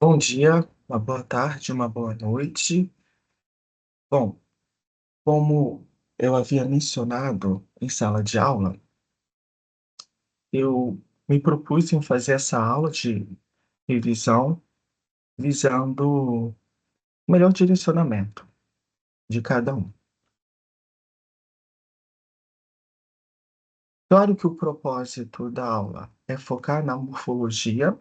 Bom dia, uma boa tarde, uma boa noite. Bom, como eu havia mencionado em sala de aula, eu me propus em fazer essa aula de revisão visando o melhor direcionamento de cada um. Claro que o propósito da aula é focar na morfologia,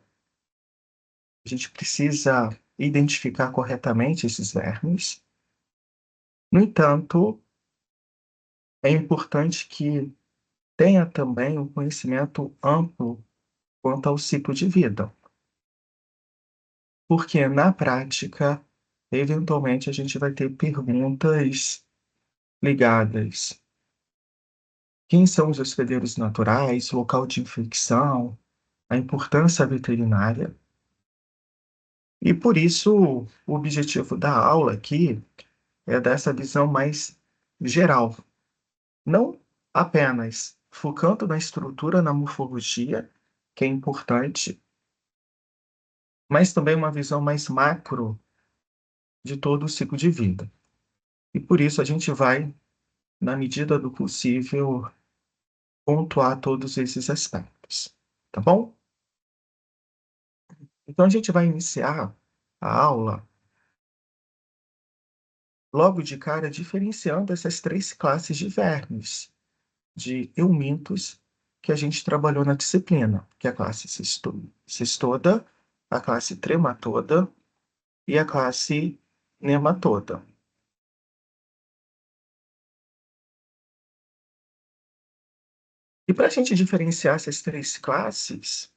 a gente precisa identificar corretamente esses vermes. No entanto, é importante que tenha também um conhecimento amplo quanto ao ciclo de vida, porque na prática, eventualmente, a gente vai ter perguntas ligadas: quem são os hospedeiros naturais, local de infecção, a importância veterinária. E por isso, o objetivo da aula aqui é dar essa visão mais geral, não apenas focando na estrutura, na morfologia, que é importante, mas também uma visão mais macro de todo o ciclo de vida. E por isso a gente vai, na medida do possível, pontuar todos esses aspectos, tá bom? Então a gente vai iniciar a aula logo de cara diferenciando essas três classes de vermes, de eumintos, que a gente trabalhou na disciplina, que é a classe cestoda, a classe trematoda e a classe nematoda. E para a gente diferenciar essas três classes,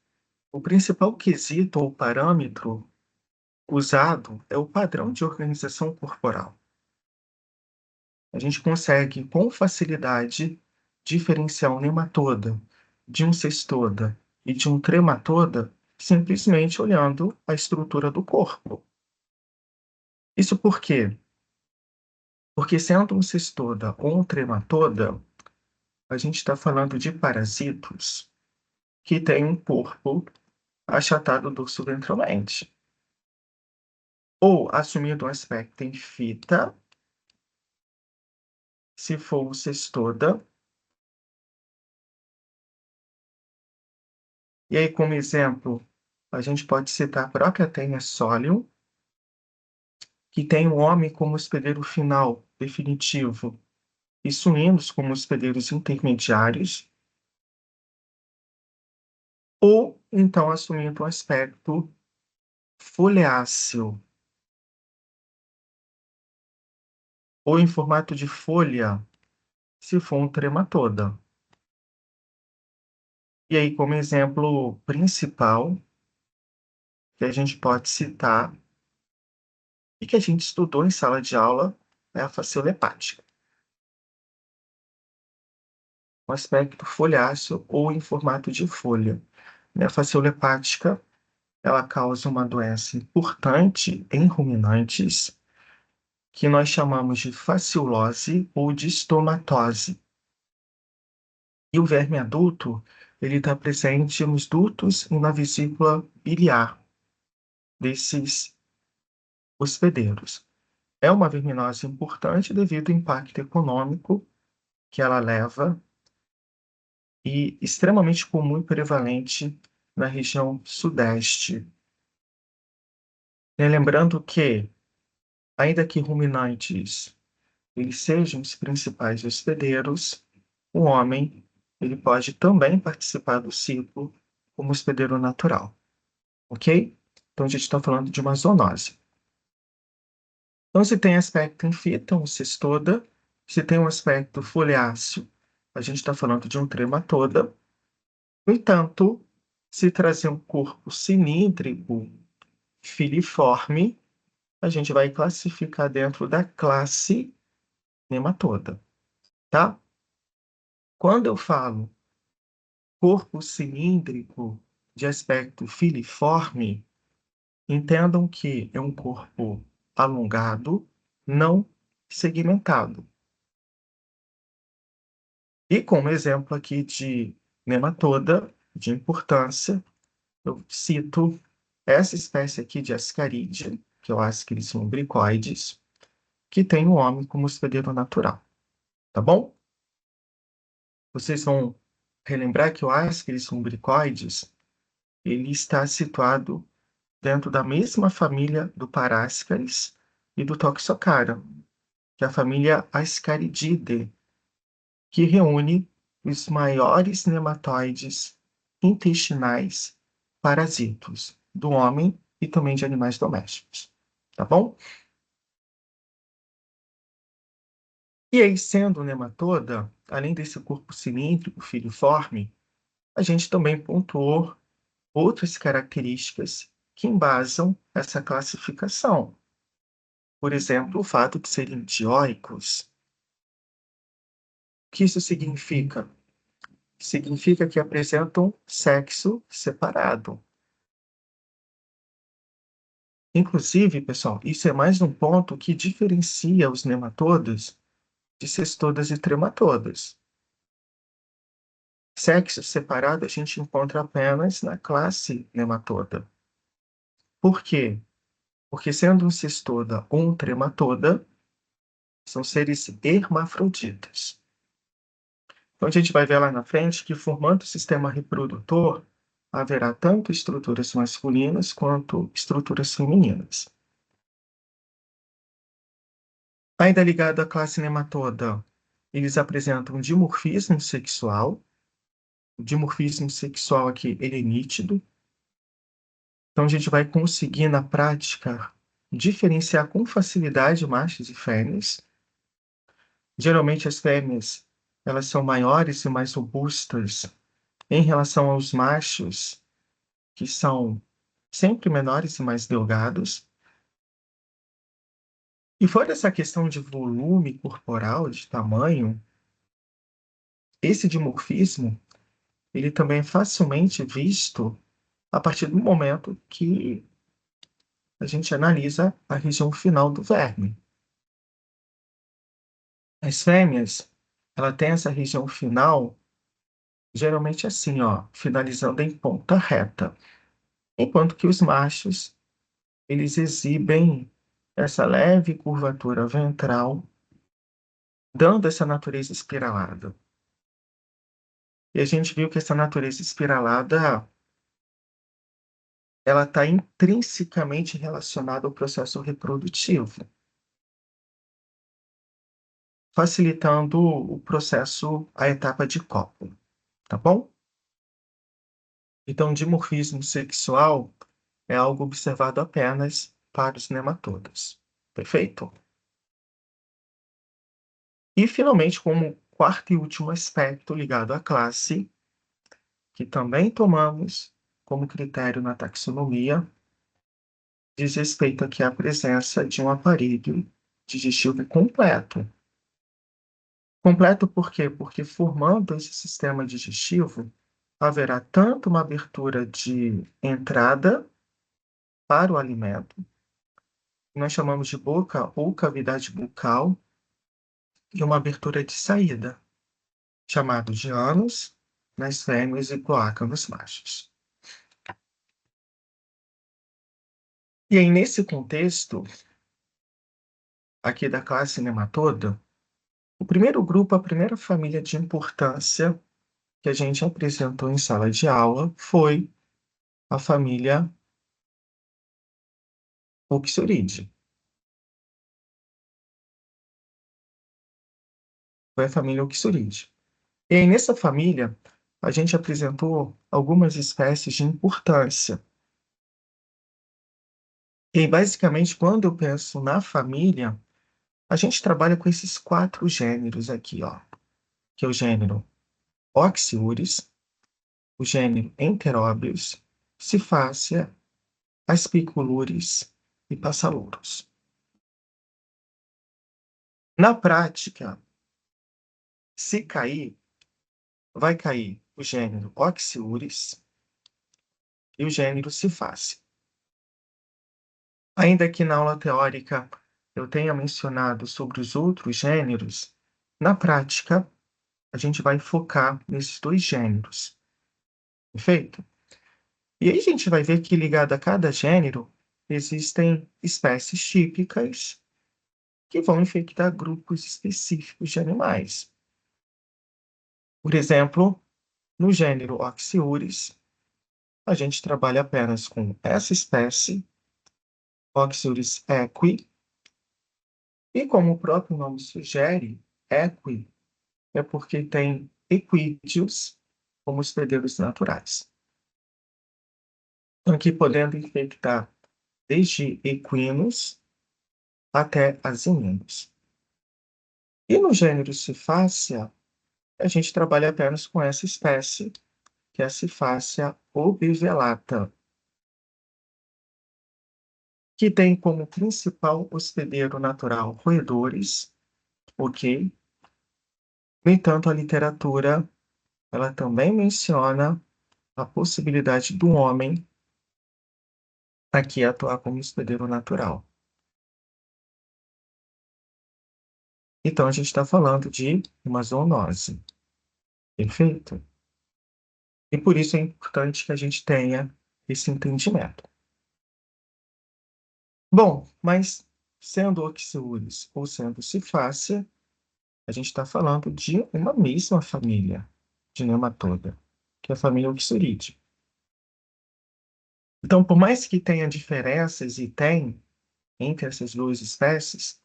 o principal quesito ou parâmetro usado é o padrão de organização corporal. A gente consegue, com facilidade, diferenciar um nematoda de um cestoda e de um trematoda simplesmente olhando a estrutura do corpo. Isso por quê? Porque sendo um cestoda ou um trematoda, a gente está falando de parasitos que têm um corpo achatado dorsoventralmente, ou assumindo um aspecto em fita, se for o cestoda. E aí, como exemplo, a gente pode citar a própria Tênia Solium, que tem o homem como hospedeiro final, definitivo, e suínos como hospedeiros intermediários, ou então assumindo um aspecto foliáceo, ou em formato de folha, se for um trematoda. E aí, como exemplo principal, que a gente pode citar, e que a gente estudou em sala de aula, é a faciola hepática. Um aspecto foliáceo ou em formato de folha. A faciola hepática, ela causa uma doença importante em ruminantes, que nós chamamos de fasciolose ou de estomatose. E o verme adulto, ele está presente nos dutos e na vesícula biliar desses hospedeiros. É uma verminose importante devido ao impacto econômico que ela leva e extremamente comum e prevalente na região sudeste. Lembrando que, ainda que ruminantes eles sejam os principais hospedeiros, o homem ele pode também participar do ciclo como hospedeiro natural, ok? Então a gente está falando de uma zoonose. Então, se tem aspecto em fita, um cestoda, se tem um aspecto foliáceo, a gente está falando de um trematoda. No entanto, se trazer um corpo cilíndrico, filiforme, a gente vai classificar dentro da classe nematoda, tá? Quando eu falo corpo cilíndrico de aspecto filiforme, entendam que é um corpo alongado, não segmentado. E como exemplo aqui de nematoda, de importância, eu cito essa espécie aqui de Ascarídea, que é o Ascaris lumbricoides, que tem o homem como hospedeiro natural, tá bom? Vocês vão relembrar que o Ascaris lumbricoides, ele está situado dentro da mesma família do Paráscaris e do Toxocara, que é a família Ascarididae, que reúne os maiores nematóides intestinais parasitos do homem e também de animais domésticos, tá bom? E aí, sendo nematoda, além desse corpo cilíndrico filiforme, a gente também pontuou outras características que embasam essa classificação. Por exemplo, o fato de serem dioicos. O que isso significa? Significa que apresentam sexo separado. Inclusive, pessoal, isso é mais um ponto que diferencia os nematodas de cestodas e trematodas. Sexo separado a gente encontra apenas na classe nematoda. Por quê? Porque sendo um cestoda ou um trematoda, são seres hermafroditas. Então a gente vai ver lá na frente que formando o sistema reprodutor, haverá tanto estruturas masculinas quanto estruturas femininas. Ainda ligado à classe nematoda, eles apresentam dimorfismo sexual. O dimorfismo sexual aqui, ele é nítido. Então, a gente vai conseguir, na prática, diferenciar com facilidade machos e fêmeas. Geralmente, as fêmeas, elas são maiores e mais robustas em relação aos machos, que são sempre menores e mais delgados. E fora essa questão de volume corporal, de tamanho, esse dimorfismo, ele também é facilmente visto a partir do momento que a gente analisa a região final do verme. As fêmeas, ela tem essa região final, geralmente assim, ó, finalizando em ponta reta, enquanto que os machos, eles exibem essa leve curvatura ventral, dando essa natureza espiralada. E a gente viu que essa natureza espiralada, ela está intrinsecamente relacionada ao processo reprodutivo, facilitando o processo, a etapa de cópula, tá bom? Então, dimorfismo sexual é algo observado apenas para os nematodas. Perfeito? E, finalmente, como quarto e último aspecto ligado à classe, que também tomamos como critério na taxonomia, diz respeito aqui à presença de um aparelho digestivo completo. Completo por quê? Porque formando esse sistema digestivo, haverá tanto uma abertura de entrada para o alimento, que nós chamamos de boca ou cavidade bucal, e uma abertura de saída, chamado de ânus nas fêmeas e cloaca nos machos. E aí, nesse contexto, aqui da classe nematoda, o primeiro grupo, a primeira família de importância que a gente apresentou em sala de aula foi a família Oxyuridae. Foi a família Oxyuridae. E aí, nessa família, a gente apresentou algumas espécies de importância. E aí, basicamente, quando eu penso na família, a gente trabalha com esses quatro gêneros aqui, ó, que é o gênero Oxyuris, o gênero Enterobius, Cifácia, Aspiculures e Passalouros. Na prática, se cair, vai cair o gênero Oxyuris e o gênero Cifácia. Ainda que na aula teórica eu tenha mencionado sobre os outros gêneros, na prática a gente vai focar nesses dois gêneros. Perfeito? E aí a gente vai ver que ligado a cada gênero, existem espécies típicas que vão infectar grupos específicos de animais. Por exemplo, no gênero Oxyuris, a gente trabalha apenas com essa espécie, Oxyuris equi, e como o próprio nome sugere, equi é porque tem equídeos como hospedeiros naturais. Então, aqui podendo infectar desde equinos até asininos. E no gênero Cifácea, a gente trabalha apenas com essa espécie, que é a Cifácea obivelata, que tem como principal hospedeiro natural roedores, ok? No entanto, a literatura ela também menciona a possibilidade do homem aqui atuar como hospedeiro natural. Então, a gente está falando de uma zoonose, perfeito? E por isso é importante que a gente tenha esse entendimento. Bom, mas sendo Oxyuris ou sendo Cifácea, a gente está falando de uma mesma família de nematóida, que é a família Oxyuridae. Então, por mais que tenha diferenças, e tem, entre essas duas espécies,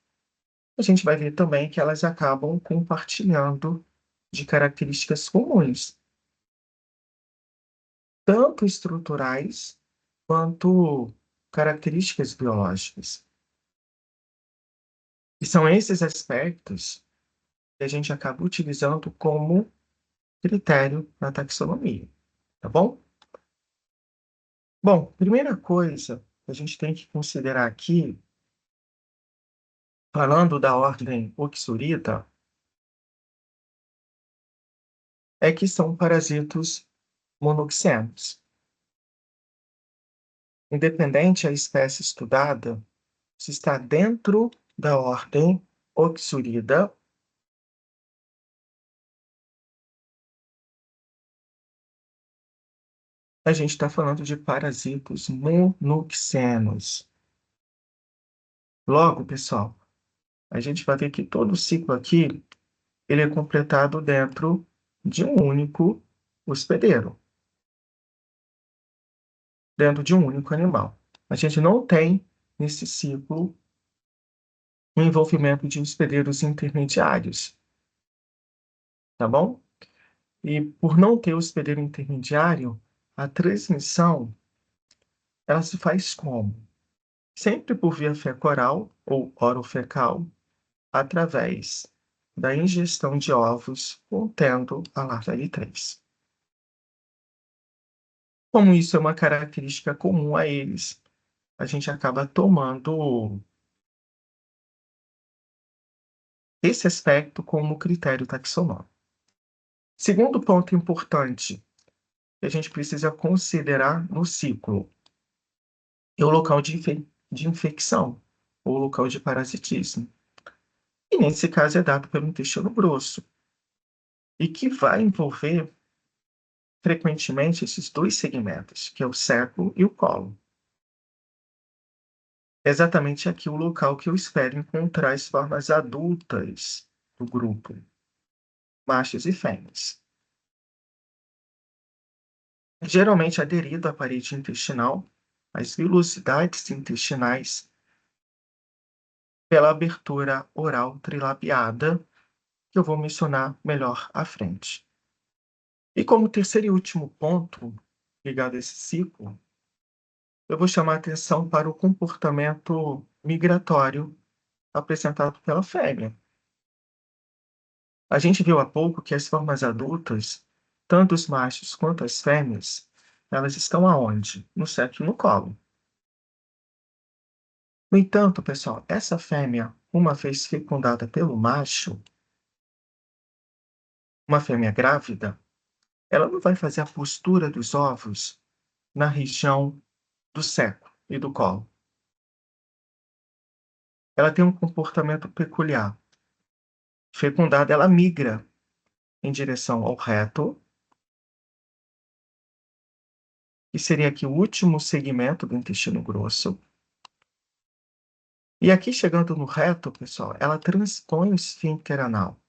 a gente vai ver também que elas acabam compartilhando de características comuns, tanto estruturais quanto características biológicas. E são esses aspectos que a gente acaba utilizando como critério na taxonomia, tá bom? Bom, primeira coisa que a gente tem que considerar aqui, falando da ordem Oxurida, é que são parasitos monoxenos. Independente a espécie estudada, se está dentro da ordem Oxurida, a gente está falando de parasitos monoxenos. Logo, pessoal, a gente vai ver que todo o ciclo aqui ele é completado dentro de um único hospedeiro, dentro de um único animal. A gente não tem, nesse ciclo, o envolvimento de hospedeiros intermediários, tá bom? E por não ter hospedeiro intermediário, a transmissão, ela se faz como? Sempre por via fecal ou orofecal, através da ingestão de ovos contendo a larva L3. Como isso é uma característica comum a eles, a gente acaba tomando esse aspecto como critério taxonômico. Segundo ponto importante que a gente precisa considerar no ciclo é o local de infecção, ou local de parasitismo. E nesse caso é dado pelo intestino grosso, e que vai envolver frequentemente esses dois segmentos, que é o seco e o colo. É exatamente aqui o local que eu espero encontrar as formas adultas do grupo, machos e fêmeas. Geralmente aderido à parede intestinal, às vilosidades intestinais, pela abertura oral trilabiada, que eu vou mencionar melhor à frente. E como terceiro e último ponto ligado a esse ciclo, eu vou chamar a atenção para o comportamento migratório apresentado pela fêmea. A gente viu há pouco que as formas adultas, tanto os machos quanto as fêmeas, elas estão aonde? No sexo e no colo. No entanto, pessoal, essa fêmea, uma vez fecundada pelo macho, uma fêmea grávida, ela não vai fazer a postura dos ovos na região do seco e do colo. Ela tem um comportamento peculiar. Fecundada, ela migra em direção ao reto que seria aqui o último segmento do intestino grosso. E aqui, chegando no reto, pessoal, ela transpõe o esfíncter anal.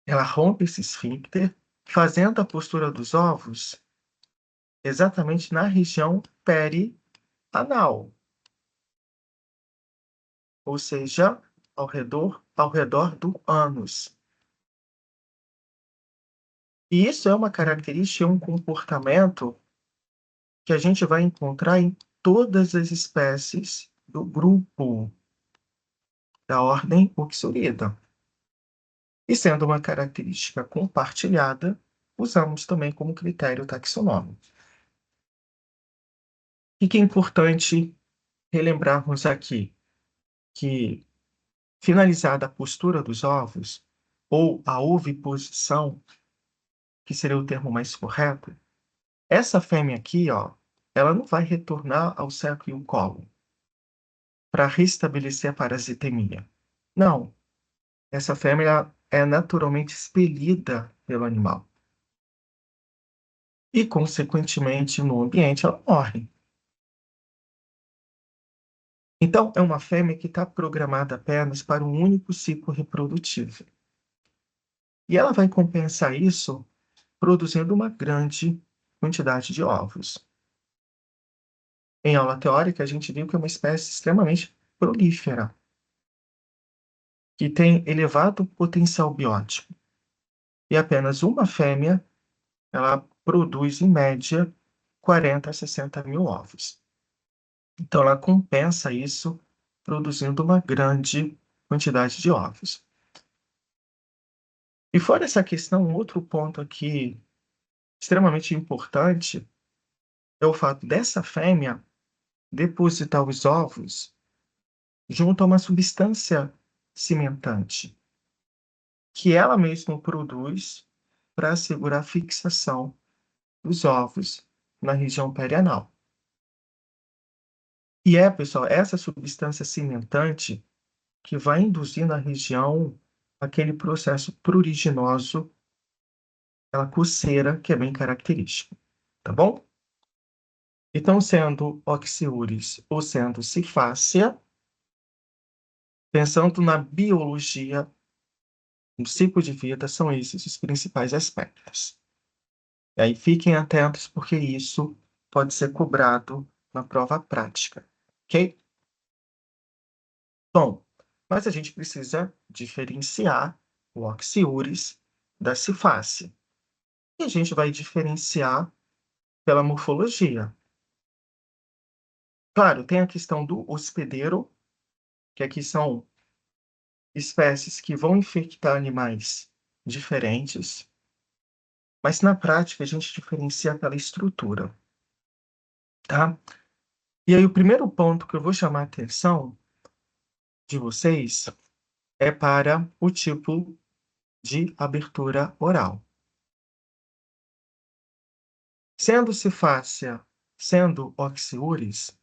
Ela rompe esse esfíncter, fazendo a postura dos ovos exatamente na região perianal, ou seja, ao redor do ânus. E isso é uma característica, um comportamento que a gente vai encontrar em todas as espécies do grupo da ordem Uxorida. E sendo uma característica compartilhada, usamos também como critério taxonômico. O que é importante relembrarmos aqui? Que, finalizada a postura dos ovos, ou a oviposição, que seria o termo mais correto, essa fêmea aqui, ó, ela não vai retornar ao seco e o colo para restabelecer a parasitemia. Não, essa fêmea é naturalmente expelida pelo animal. E, consequentemente, no ambiente, ela morre. Então, é uma fêmea que está programada apenas para um único ciclo reprodutivo. E ela vai compensar isso produzindo uma grande quantidade de ovos. Em aula teórica, a gente viu que é uma espécie extremamente prolífera, que tem elevado potencial biótico. E apenas uma fêmea, ela produz, em média, 40 a 60 mil ovos. Então, ela compensa isso produzindo uma grande quantidade de ovos. E fora essa questão, um outro ponto aqui extremamente importante é o fato dessa fêmea depositar os ovos junto a uma substância cimentante, que ela mesma produz para assegurar a fixação dos ovos na região perianal. E pessoal, essa substância cimentante que vai induzir na região aquele processo pruriginoso, aquela coceira que é bem característica, tá bom? Então, sendo oxiúris ou sendo cifácia, pensando na biologia, no ciclo de vida, são esses os principais aspectos. E aí fiquem atentos, porque isso pode ser cobrado na prova prática, ok? Bom, mas a gente precisa diferenciar o oxiúris da cifácia. E a gente vai diferenciar pela morfologia. Claro, tem a questão do hospedeiro, que aqui são espécies que vão infectar animais diferentes, mas na prática a gente diferencia pela estrutura, tá? E aí o primeiro ponto que eu vou chamar a atenção de vocês é para o tipo de abertura oral. Sendo cifácia, sendo oxiúris,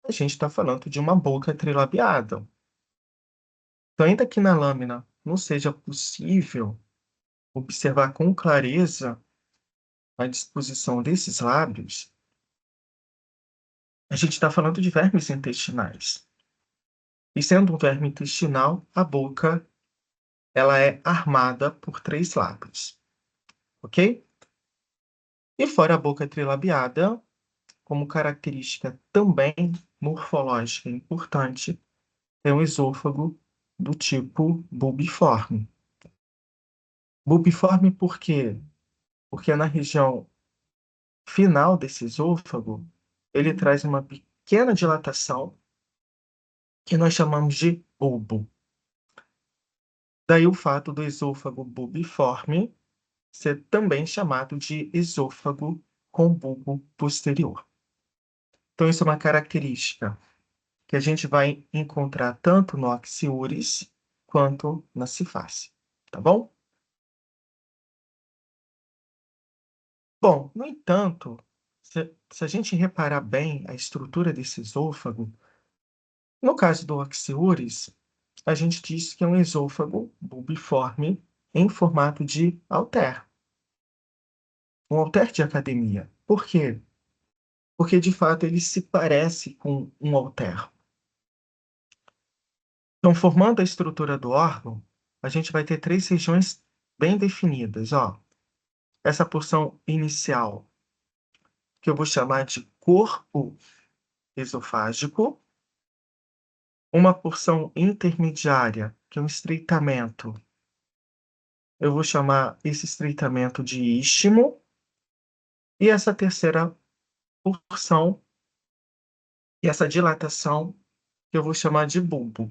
a gente está falando de uma boca trilabiada. Então, ainda que na lâmina não seja possível observar com clareza a disposição desses lábios, a gente está falando de vermes intestinais. E sendo um verme intestinal, a boca ela é armada por 3 lábios, ok? E fora a boca trilabiada, como característica também morfológica importante, é um esôfago do tipo bulbiforme. Bulbiforme por quê? Porque na região final desse esôfago, ele traz uma pequena dilatação que nós chamamos de bulbo. Daí o fato do esôfago bulbiforme ser também chamado de esôfago com bulbo posterior. Então, isso é uma característica que a gente vai encontrar tanto no oxiúris quanto na cifácia, tá bom? Bom, no entanto, se a gente reparar bem a estrutura desse esôfago, no caso do oxiúris, a gente diz que é um esôfago bulbiforme em formato de halter. um halter de academia. Por quê? Porque, de fato, ele se parece com um halter. Então, formando a estrutura do órgão, a gente vai ter três regiões bem definidas. Ó. Essa porção inicial, que eu vou chamar de corpo esofágico. Uma porção intermediária, que é um estreitamento. Eu vou chamar esse estreitamento de istmo. E essa terceira porção, e essa dilatação, que eu vou chamar de bulbo.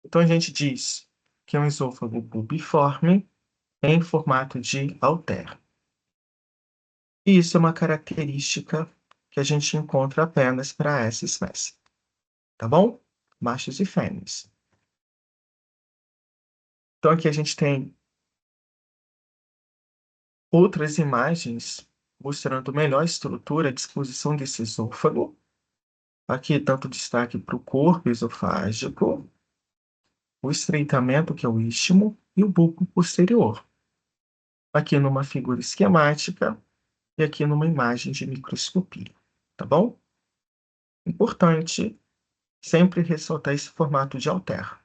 Então, a gente diz que é um esôfago bulbiforme em formato de halter. E isso é uma característica que a gente encontra apenas para essa espécie. Tá bom? Machos e fêmeas. Então, aqui a gente tem outras imagens mostrando melhor a estrutura, a disposição desse esôfago. Aqui, tanto destaque para o corpo esofágico, o estreitamento, que é o istmo, e o bulbo posterior. Aqui numa figura esquemática e aqui numa imagem de microscopia. Tá bom? Importante sempre ressaltar esse formato de halter,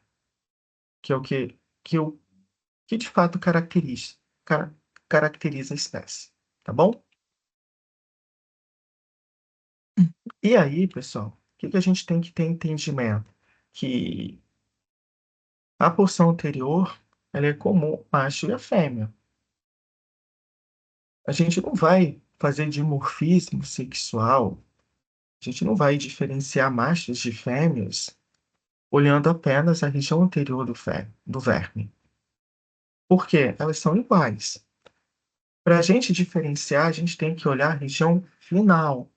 que é o que de fato caracteriza a espécie. Tá bom? E aí, pessoal, o que a gente tem que ter entendimento? Que a porção anterior ela é comum ao macho e à fêmea. A gente não vai fazer dimorfismo sexual, a gente não vai diferenciar machos de fêmeas olhando apenas a região anterior do verme. Por quê? Elas são iguais. Para a gente diferenciar, a gente tem que olhar a região final,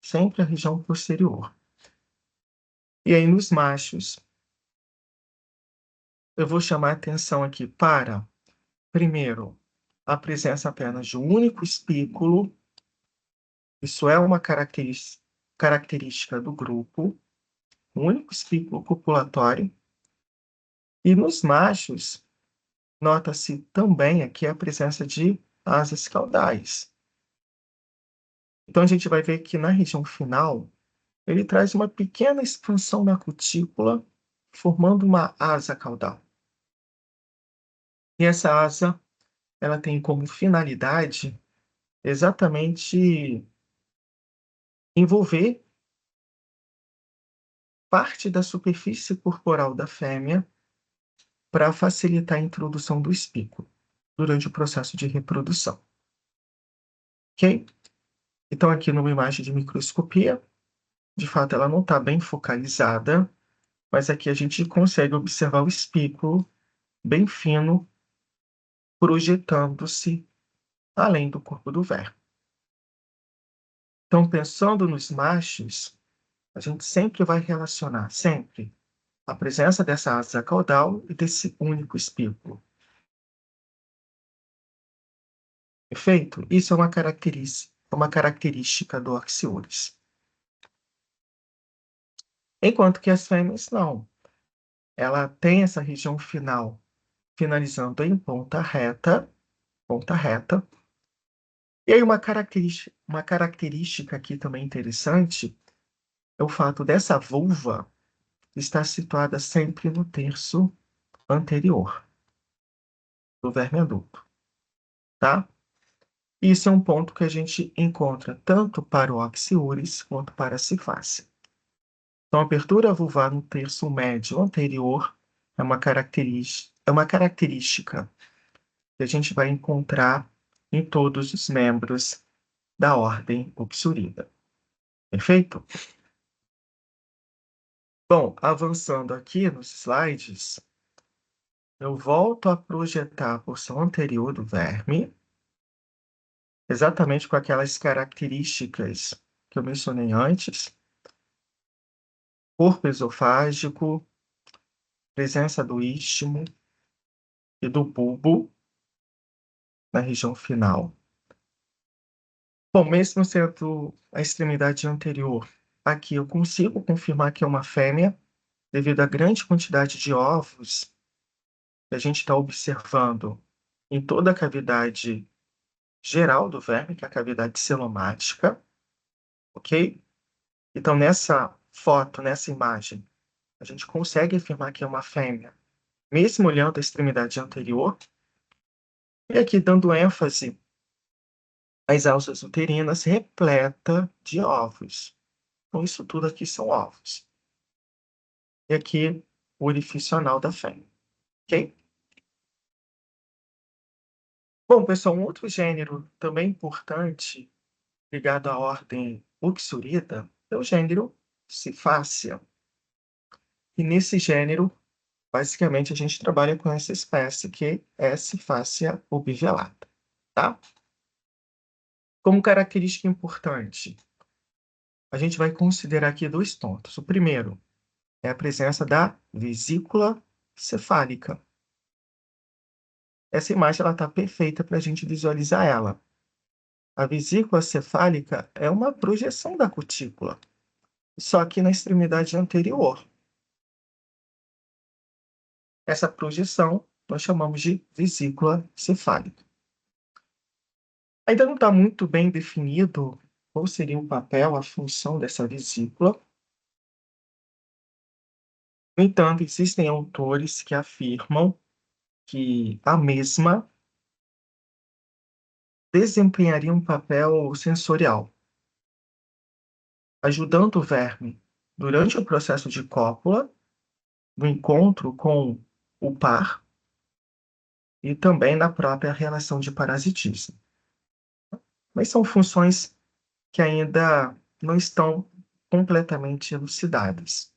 sempre a região posterior. E aí, nos machos, eu vou chamar a atenção aqui para, primeiro, a presença apenas de um único espículo. Isso é uma característica do grupo, um único espículo copulatório. E nos machos, nota-se também aqui a presença de asas caudais. Então, a gente vai ver que na região final, ele traz uma pequena expansão na cutícula, formando uma asa caudal. E essa asa, ela tem como finalidade exatamente envolver parte da superfície corporal da fêmea para facilitar a introdução do espículo durante o processo de reprodução. Ok? Então, aqui numa imagem de microscopia, de fato ela não está bem focalizada, mas aqui a gente consegue observar o espículo bem fino, projetando-se além do corpo do verme. Então, pensando nos machos, a gente sempre vai relacionar, sempre, a presença dessa asa caudal e desse único espículo. Perfeito? Isso é uma característica do Oxyuris. Enquanto que as fêmeas não. Ela tem essa região final finalizando em ponta reta. E aí uma característica aqui também interessante é o fato dessa vulva estar situada sempre no terço anterior do verme adulto, tá? Isso é um ponto que a gente encontra tanto para o Oxyuris quanto para a Cefácea. Então, a abertura vulvar no terço médio anterior é uma característica que a gente vai encontrar em todos os membros da ordem Oxurida. Perfeito? Bom, avançando aqui nos slides, eu volto a projetar a porção anterior do verme, exatamente com aquelas características que eu mencionei antes: corpo esofágico, presença do istmo e do bulbo na região final. Bom, mesmo sendo a extremidade anterior, aqui eu consigo confirmar que é uma fêmea, devido à grande quantidade de ovos que a gente está observando em toda a cavidade geral do verme, que é a cavidade celomática, ok? Então, nessa foto, nessa imagem, a gente consegue afirmar que é uma fêmea, mesmo olhando a extremidade anterior, e aqui dando ênfase às alças uterinas repleta de ovos. Então, isso tudo aqui são ovos. E aqui, o orifício anal da fêmea, ok? Bom, pessoal, um outro gênero também importante, ligado à ordem Uxorida, é o gênero Cefácea. E nesse gênero, basicamente, a gente trabalha com essa espécie que é Cefácea obviolata, tá? Como característica importante, a gente vai considerar aqui dois pontos. O primeiro é a presença da vesícula cefálica. Essa imagem está perfeita para a gente visualizar ela. A vesícula cefálica é uma projeção da cutícula, só que na extremidade anterior. Essa projeção nós chamamos de vesícula cefálica. Ainda não está muito bem definido qual seria o papel, a função dessa vesícula. No entanto, existem autores que afirmam que a mesma desempenharia um papel sensorial, ajudando o verme durante o processo de cópula, no encontro com o par e também na própria relação de parasitismo. Mas são funções que ainda não estão completamente elucidadas.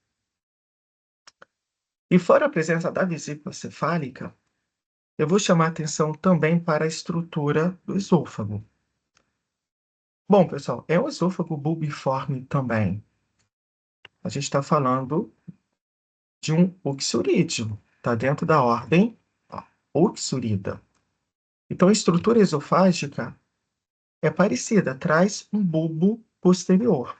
E fora a presença da vesícula cefálica, eu vou chamar a atenção também para a estrutura do esôfago. Bom, pessoal, é um esôfago bulbiforme também. A gente está falando de um uxorídeo, está dentro da ordem Uxorida. Então, a estrutura esofágica é parecida, traz um bulbo posterior.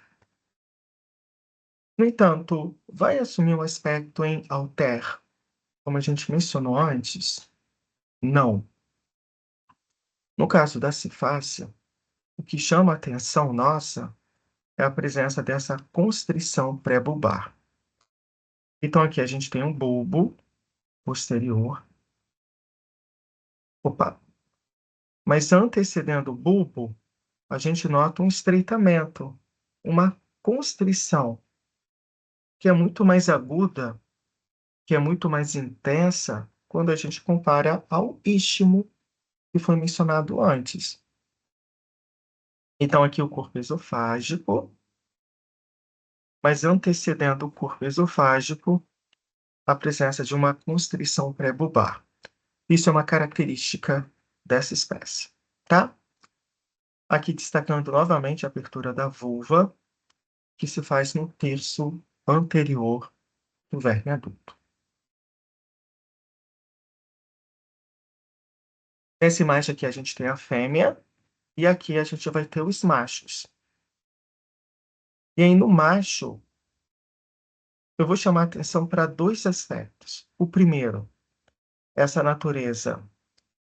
No entanto, vai assumir um aspecto em alter, como a gente mencionou antes? Não. No caso da cefácia, o que chama a atenção nossa é a presença dessa constrição pré-bulbar. Então, aqui a gente tem um bulbo posterior. Opa! Mas antecedendo o bulbo, a gente nota um estreitamento, uma constrição, que é muito mais aguda, que é muito mais intensa, quando a gente compara ao istmo que foi mencionado antes. Então, aqui o corpo esofágico, mas antecedendo o corpo esofágico, a presença de uma constrição pré-bulbar. Isso é uma característica dessa espécie, tá? Aqui destacando novamente a abertura da vulva, que se faz no terço anterior do verme adulto. Nessa imagem aqui a gente tem a fêmea, e aqui a gente vai ter os machos. E aí no macho, eu vou chamar a atenção para dois aspectos. O primeiro, essa natureza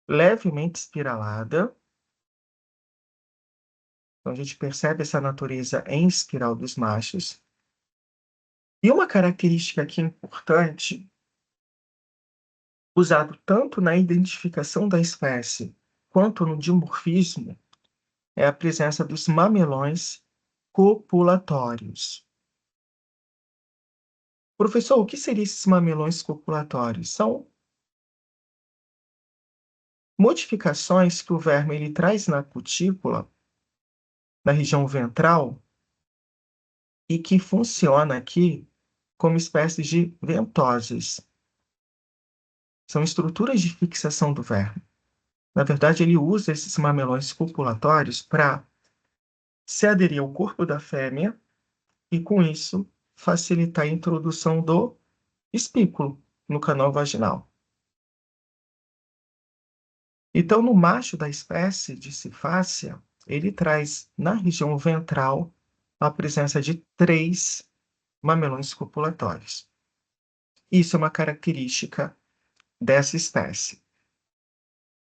levemente espiralada. Então, a gente percebe essa natureza em espiral dos machos. E uma característica aqui importante, usado tanto na identificação da espécie quanto no dimorfismo, é a presença dos mamelões copulatórios. Professor, o que seriam esses mamelões copulatórios? São modificações que o verme ele traz na cutícula, na região ventral, e que funciona aqui como espécies de ventosas. São estruturas de fixação do verme. Na verdade, ele usa esses mamelões copulatórios para se aderir ao corpo da fêmea e, com isso, facilitar a introdução do espículo no canal vaginal. Então, no macho da espécie de Cefácea, ele traz na região ventral a presença de 3 mamelões copulatórios. Isso é uma característica dessa espécie.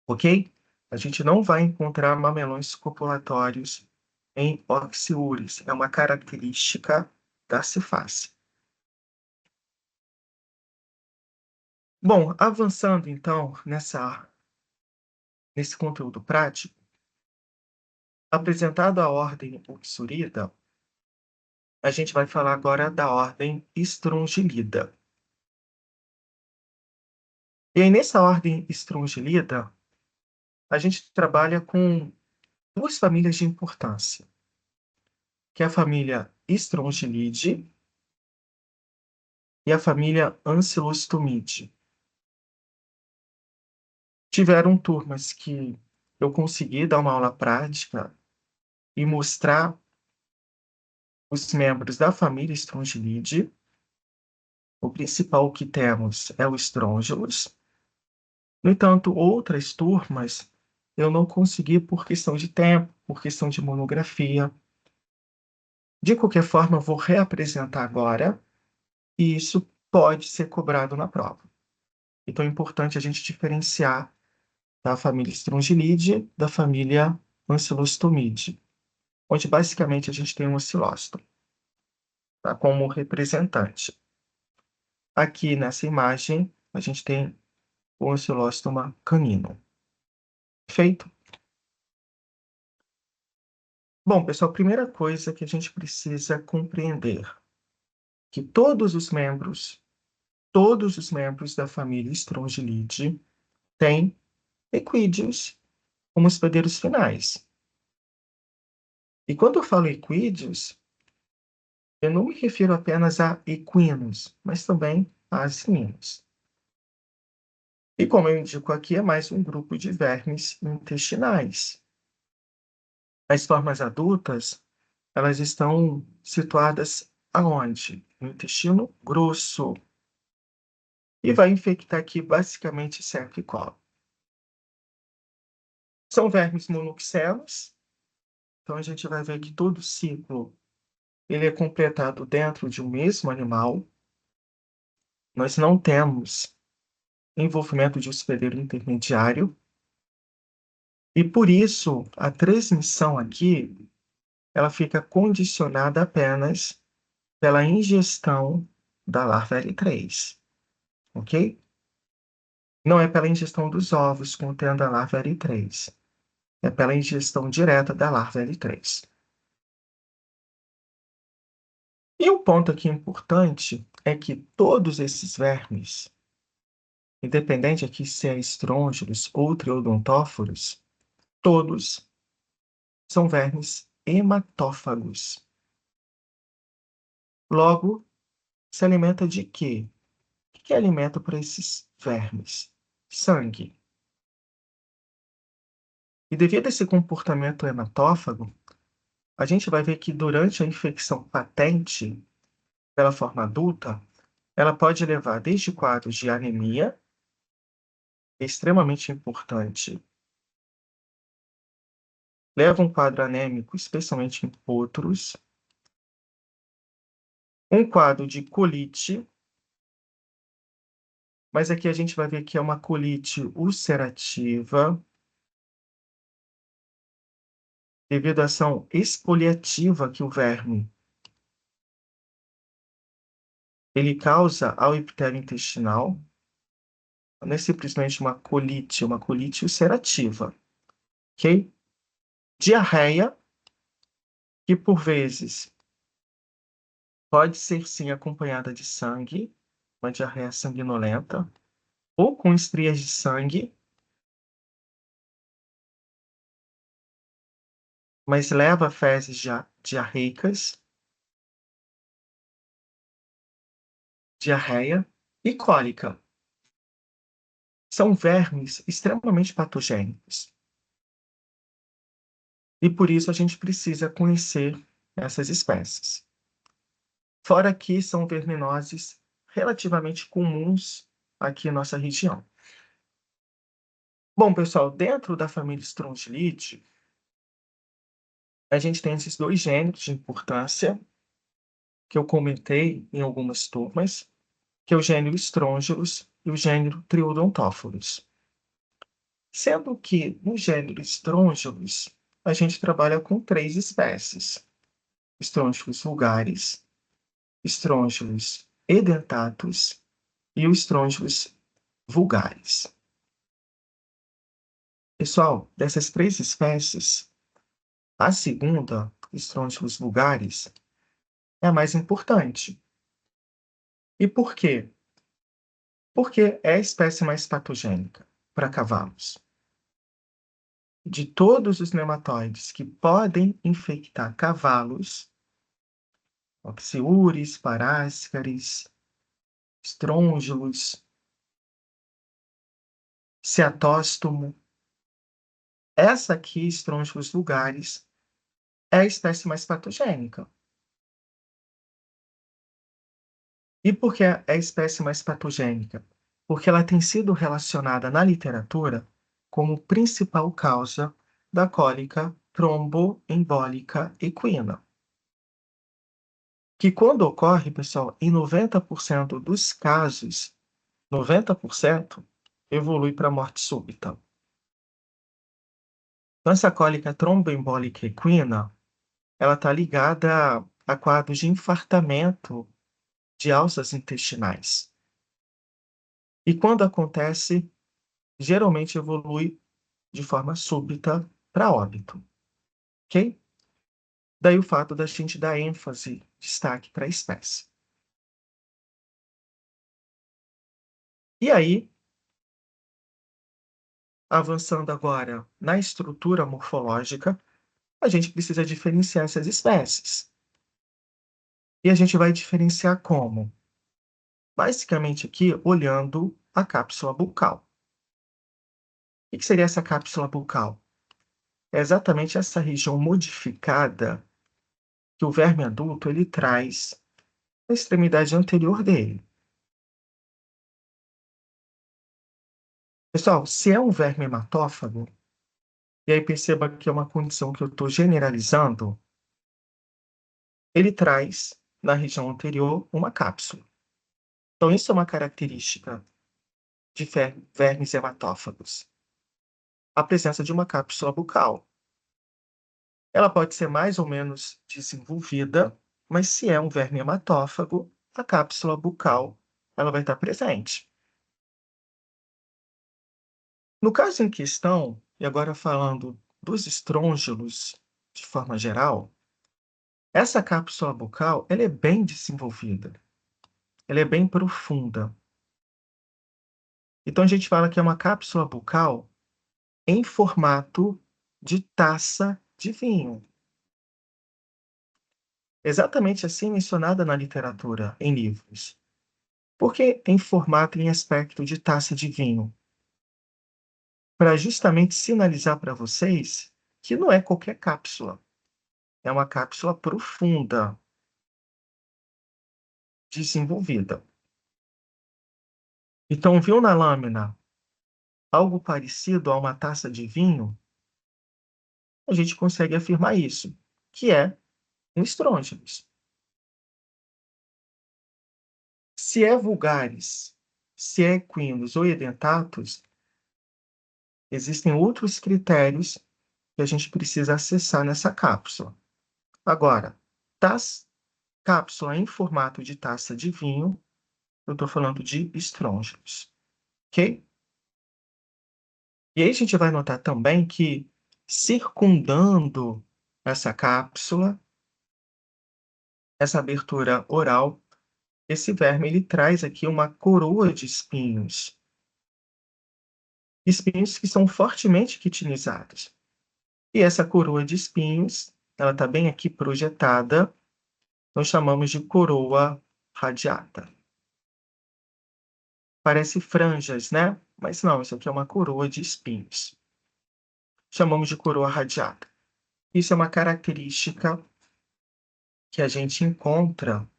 Ok? A gente não vai encontrar mamelões copulatórios em Oxyuris. É uma característica da cefácia. Bom, avançando então nesse conteúdo prático, apresentado a ordem Uxorida, a gente vai falar agora da ordem Strongylida. E aí, nessa ordem Strongylida, a gente trabalha com duas famílias de importância, que é a família Strongylidae e a família Ancylostomide. Tiveram turmas que eu consegui dar uma aula prática e mostrar os membros da família Strongylidae. O principal que temos é o Strongylos. No entanto, outras turmas eu não consegui por questão de tempo, por questão de monografia. De qualquer forma, eu vou reapresentar agora e isso pode ser cobrado na prova. Então é importante a gente diferenciar da família Strongylidae da família Ancylostomide, onde basicamente a gente tem um oscilóstomo, tá, como representante. Aqui nessa imagem, a gente tem o oscilóstoma canino. Feito? Bom, pessoal, primeira coisa que a gente precisa compreender que todos os membros da família Strongylidae têm equídeos como hospedeiros finais. E quando eu falo equídeos, eu não me refiro apenas a equinos, mas também a asininos. E como eu indico aqui, é mais um grupo de vermes intestinais. As formas adultas, elas estão situadas aonde? No intestino grosso. E vai infectar aqui basicamente cerco e colo. São vermes monoxelos, então a gente vai ver que todo ciclo ele é completado dentro de um mesmo animal. Nós não temos envolvimento de hospedeiro intermediário, e por isso a transmissão aqui ela fica condicionada apenas pela ingestão da larva L3, ok? Não é pela ingestão dos ovos contendo a larva L3, é pela ingestão direta da larva L3. E o ponto aqui importante é que todos esses vermes, independente aqui se é estrôngilos ou triodontóforos, todos são vermes hematófagos. Logo, se alimenta de quê? O que é alimento para esses vermes? Sangue. E devido a esse comportamento hematófago, a gente vai ver que durante a infecção patente, pela forma adulta, ela pode levar desde quadros de anemia, extremamente importante, leva um quadro anêmico, especialmente em potros, um quadro de colite, mas aqui a gente vai ver que é uma colite ulcerativa, devido à ação exfoliativa que o verme ele causa ao epitélio intestinal. Não é simplesmente uma colite ulcerativa, ok? Diarreia, que por vezes pode ser sim acompanhada de sangue, uma diarreia sanguinolenta, ou com estrias de sangue, mas leva a fezes diarreicas, diarreia e cólica. São vermes extremamente patogênicos. E por isso a gente precisa conhecer essas espécies. Fora que são verminoses relativamente comuns aqui em nossa região. Bom, pessoal, dentro da família Strongylidae, a gente tem esses dois gêneros de importância que eu comentei em algumas turmas, que é o gênero Strongylos e o gênero Triodontophilus. Sendo que no gênero Strongylos, a gente trabalha com 3 espécies: Strongylos vulgaris, Strongylos edentatus e o Strongylos vulgaris. Pessoal, dessas 3 espécies, a segunda, Strongylos vulgaris, é a mais importante. E por quê? Porque é a espécie mais patogênica para cavalos. De todos os nematóides que podem infectar cavalos, oxiúris, paráscaris, estrôngilos, ceatóstomo, essa aqui, estrôngilos vulgaris, é a espécie mais patogênica. E por que é a espécie mais patogênica? Porque ela tem sido relacionada na literatura como principal causa da cólica tromboembólica equina, que quando ocorre, pessoal, em 90% dos casos, 90% evolui para morte súbita. Então, essa cólica tromboembólica equina, ela está ligada a quadros de infartamento de alças intestinais. E quando acontece, geralmente evolui de forma súbita para óbito, ok? Daí o fato da gente dar ênfase, destaque para a espécie. E aí, avançando agora na estrutura morfológica, a gente precisa diferenciar essas espécies. E a gente vai diferenciar como? Basicamente aqui, olhando a cápsula bucal. O que seria essa cápsula bucal? É exatamente essa região modificada que o verme adulto ele traz na extremidade anterior dele. Pessoal, se é um verme hematófago, e aí perceba que é uma condição que eu estou generalizando, ele traz na região anterior uma cápsula. Então, isso é uma característica de vermes hematófagos. A presença de uma cápsula bucal. Ela pode ser mais ou menos desenvolvida, mas se é um verme hematófago, a cápsula bucal ela vai estar presente. No caso em questão, e agora falando dos estrôngilos de forma geral, essa cápsula bucal ela é bem desenvolvida, ela é bem profunda. Então a gente fala que é uma cápsula bucal em formato de taça de vinho. Exatamente assim mencionada na literatura, em livros. Por que em formato e em aspecto de taça de vinho? Para justamente sinalizar para vocês que não é qualquer cápsula. É uma cápsula profunda, desenvolvida. Então, viu na lâmina algo parecido a uma taça de vinho? A gente consegue afirmar isso, que é um estrôngilos. Se é vulgaris, se é equinos ou edentatus, existem outros critérios que a gente precisa acessar nessa cápsula. Agora, cápsula em formato de taça de vinho, eu estou falando de estrôngilos, ok? E aí a gente vai notar também que, circundando essa cápsula, essa abertura oral, esse verme ele traz aqui uma coroa de espinhos. Espinhos que são fortemente quitinizados. E essa coroa de espinhos, ela está bem aqui projetada, nós chamamos de coroa radiata. Parece franjas, né? Mas não, isso aqui é uma coroa de espinhos. Chamamos de coroa radiata. Isso é uma característica que a gente encontra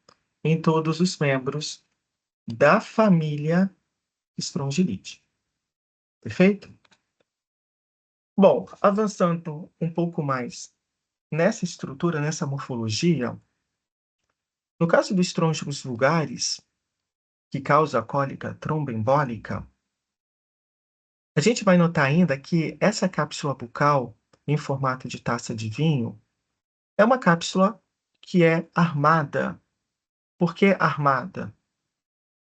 em todos os membros da família Strongylide. Perfeito? Bom, avançando um pouco mais nessa estrutura, nessa morfologia, no caso dos estrôngilos vulgares, que causa a cólica tromboembólica, A gente vai notar ainda que essa cápsula bucal, em formato de taça de vinho, é uma cápsula que é armada. Por que armada?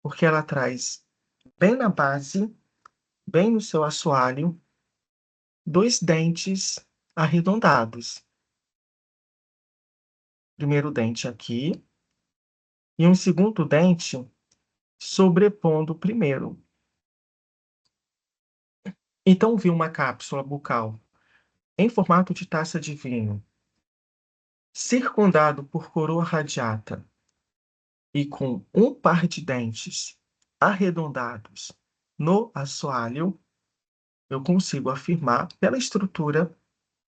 Porque ela traz bem na base, bem no seu assoalho, dois dentes arredondados. Primeiro dente aqui e um segundo dente sobrepondo o primeiro. Então, vi uma cápsula bucal em formato de taça de vinho, circundado por coroa radiata e com um par de dentes arredondados no assoalho, eu consigo afirmar pela estrutura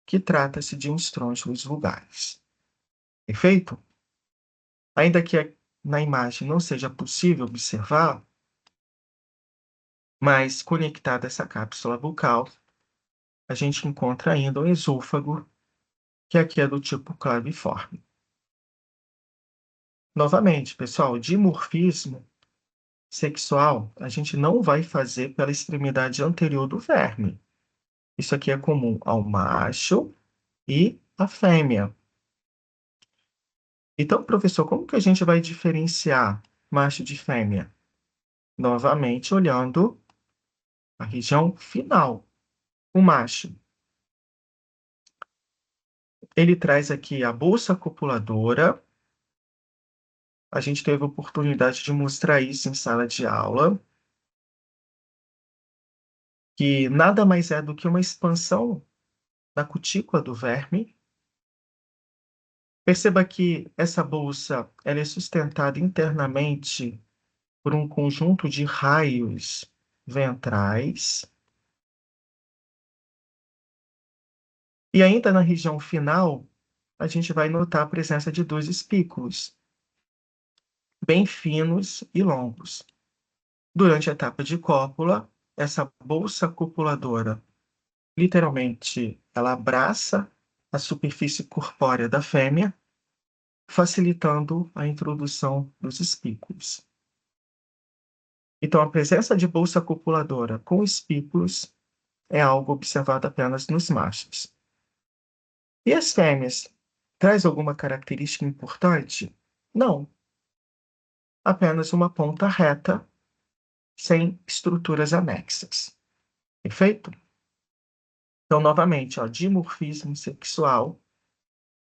que trata-se de uns trônjulos vulgares. Perfeito? Ainda que na imagem não seja possível observar, mas conectada a essa cápsula bucal, a gente encontra ainda o esôfago, que aqui é do tipo claviforme. Novamente, pessoal, dimorfismo sexual a gente não vai fazer pela extremidade anterior do verme. Isso aqui é comum ao macho e à fêmea. Então, professor, como que a gente vai diferenciar macho de fêmea? Novamente, olhando a região final. O macho, ele traz aqui a bolsa copuladora. A gente teve a oportunidade de mostrar isso em sala de aula, que nada mais é do que uma expansão da cutícula do verme. Perceba que essa bolsa ela é sustentada internamente por um conjunto de raios ventrais. E ainda na região final, a gente vai notar a presença de dois espículos, bem finos e longos. Durante a etapa de cópula, essa bolsa copuladora, literalmente, ela abraça a superfície corpórea da fêmea, facilitando a introdução dos espículos. Então, a presença de bolsa copuladora com espículos é algo observado apenas nos machos. E as fêmeas? Traz alguma característica importante? Não. Apenas uma ponta reta, sem estruturas anexas. Perfeito? Então, novamente, ó, dimorfismo sexual,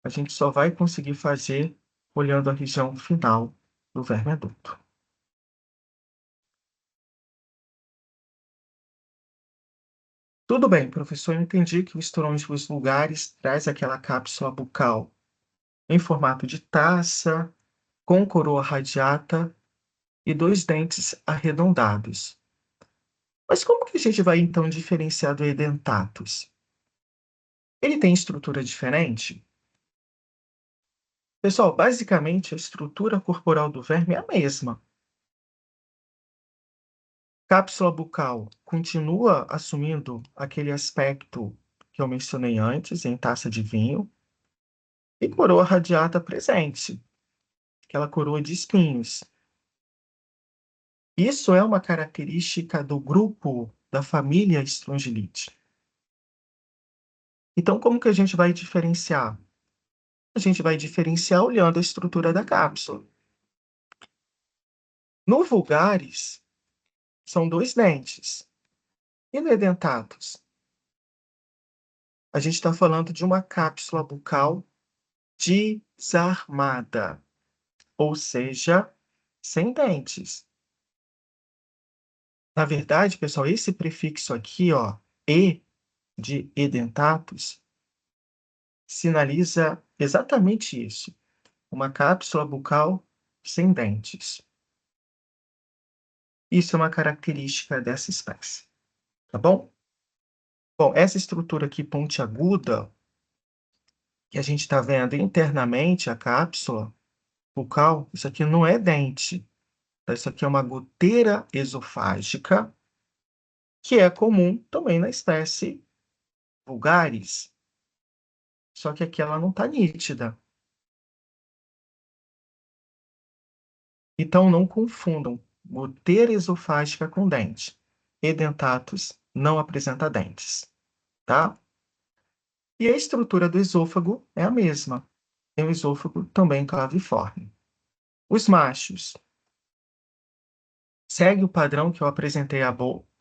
a gente só vai conseguir fazer olhando a região final do verme adulto. Tudo bem, professor, eu entendi que o estrôngios vulgares traz aquela cápsula bucal em formato de taça, com coroa radiata e dois dentes arredondados. Mas como que a gente vai então diferenciar do edentatus? Ele tem estrutura diferente? Pessoal, basicamente a estrutura corporal do verme é a mesma. Cápsula bucal continua assumindo aquele aspecto que eu mencionei antes, em taça de vinho, e coroa radiata presente, aquela coroa de espinhos. Isso é uma característica do grupo da família Strongylite. Então, como que a gente vai diferenciar? A gente vai diferenciar olhando a estrutura da cápsula. No vulgaris, são dois dentes. E no edentatus? A gente está falando de uma cápsula bucal desarmada, ou seja, sem dentes. Na verdade, pessoal, esse prefixo aqui, ó, "e" de edentatus, sinaliza exatamente isso, uma cápsula bucal sem dentes. Isso é uma característica dessa espécie, tá bom? Bom, essa estrutura aqui pontiaguda, que a gente está vendo internamente a cápsula bucal, isso aqui não é dente, tá? Isso aqui é uma goteira esofágica, que é comum também na espécie vulgaris, só que aqui ela não está nítida. Então, não confundam goteira esofágica com dente. Edentatus não apresenta dentes, tá? E a estrutura do esôfago é a mesma. Tem o esôfago também claviforme. Os machos segue o padrão que eu apresentei há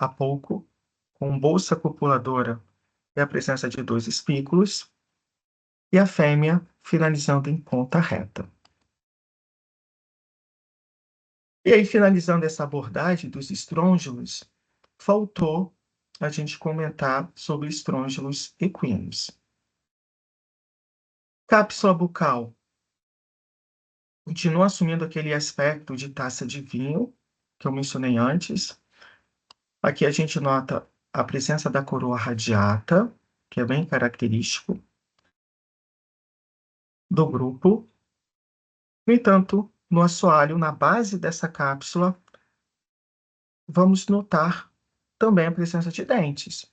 pouco, com bolsa copuladora e a presença de dois espículos, e a fêmea finalizando em ponta reta. E aí, finalizando essa abordagem dos estrôngilos, faltou a gente comentar sobre estrôngilos equinos. Cápsula bucal continua assumindo aquele aspecto de taça de vinho que eu mencionei antes. Aqui a gente nota a presença da coroa radiata, que é bem característico do grupo. No entanto, no assoalho, na base dessa cápsula, vamos notar também a presença de dentes.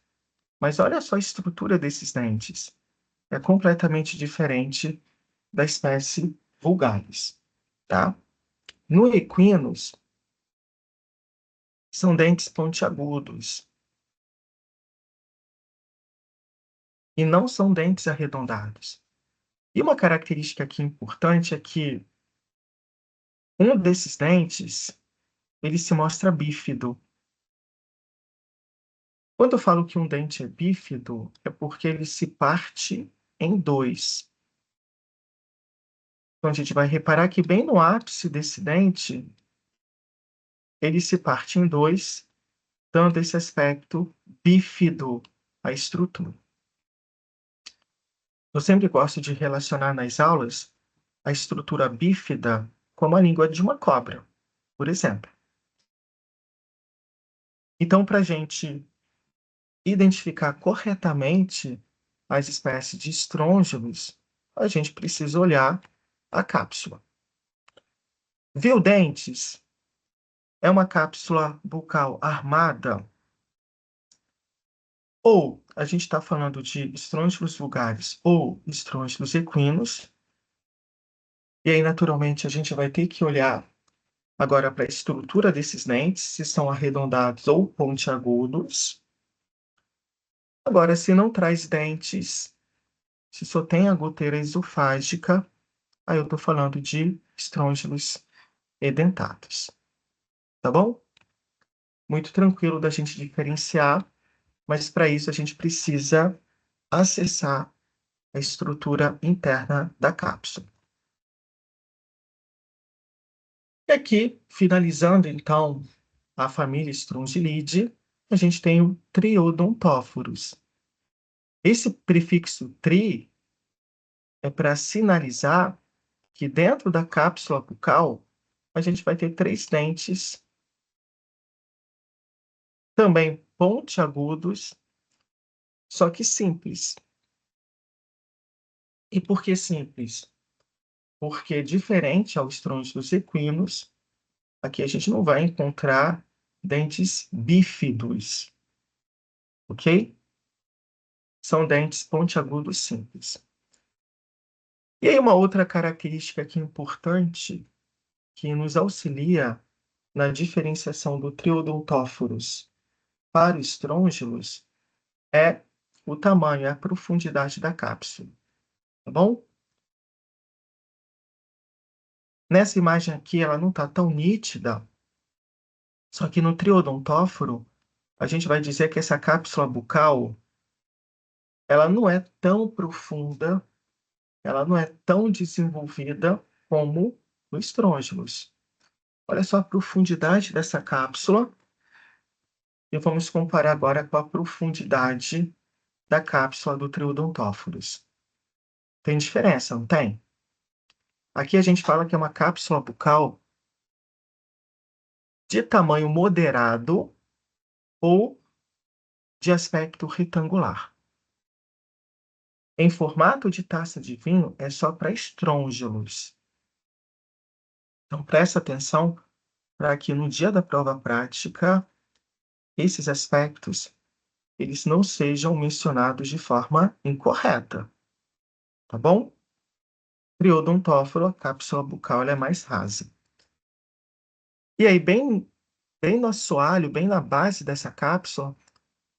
Mas olha só a estrutura desses dentes. É completamente diferente da espécie vulgaris, tá? No equinos, são dentes pontiagudos e não são dentes arredondados. E uma característica aqui importante é que um desses dentes, ele se mostra bífido. Quando eu falo que um dente é bífido, é porque ele se parte em dois. Então, a gente vai reparar que bem no ápice desse dente, ele se parte em dois, dando esse aspecto bífido à estrutura. Eu sempre gosto de relacionar nas aulas a estrutura bífida como a língua de uma cobra, por exemplo. Então, para a gente identificar corretamente as espécies de estrôngilos, a gente precisa olhar a cápsula. Viu dentes? É uma cápsula bucal armada? Ou a gente está falando de estrôngilos vulgares ou estrôngilos equinos? E aí, naturalmente, a gente vai ter que olhar agora para a estrutura desses dentes, se são arredondados ou pontiagudos. Agora, se não traz dentes, se só tem a goteira esofágica, aí eu estou falando de estrôngilos edentados. Tá bom? Muito tranquilo da gente diferenciar, mas para isso a gente precisa acessar a estrutura interna da cápsula. E aqui, finalizando então a família Strongylide, a gente tem o Triodontóforos. Esse prefixo tri é para sinalizar que dentro da cápsula bucal a gente vai ter três dentes, também pontiagudos, só que simples. E por que simples? Porque, diferente aos estrôngilos equinos, aqui a gente não vai encontrar dentes bífidos, ok? São dentes pontiagudos simples. E aí, uma outra característica aqui importante que nos auxilia na diferenciação do Triodontóforos para os estrôngilos é o tamanho, a profundidade da cápsula, tá bom? Nessa imagem aqui, ela não está tão nítida, só que no triodontóforo, a gente vai dizer que essa cápsula bucal, ela não é tão profunda, ela não é tão desenvolvida como no estrôngilos. Olha só a profundidade dessa cápsula e vamos comparar agora com a profundidade da cápsula do triodontóforos. Tem diferença, não tem? Aqui a gente fala que é uma cápsula bucal de tamanho moderado ou de aspecto retangular. Em formato de taça de vinho é só para estrôngilos. Então presta atenção para que no dia da prova prática esses aspectos eles não sejam mencionados de forma incorreta, tá bom? Triodontóforo, a cápsula bucal ela é mais rasa. E aí, bem no assoalho, bem na base dessa cápsula,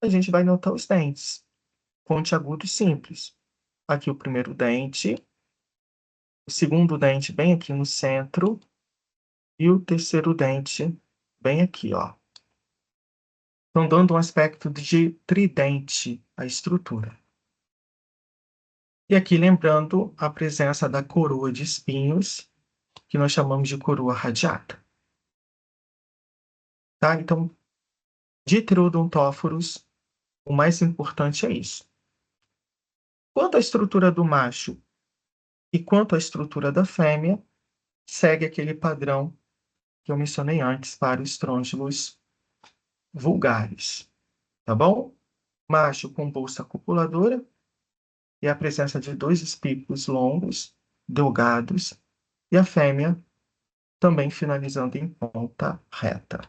a gente vai notar os dentes, pontiagudos simples. Aqui o primeiro dente, o segundo dente bem aqui no centro e o terceiro dente bem aqui, ó. Estão dando um aspecto de tridente à estrutura. E aqui lembrando a presença da coroa de espinhos, que nós chamamos de coroa radiata. Tá? Então, de Pterodontóforos, o mais importante é isso. Quanto à estrutura do macho e quanto à estrutura da fêmea, segue aquele padrão que eu mencionei antes para os trôngilos vulgares, tá bom? Macho com bolsa copuladora e a presença de dois espículos longos, delgados, e a fêmea também finalizando em ponta reta.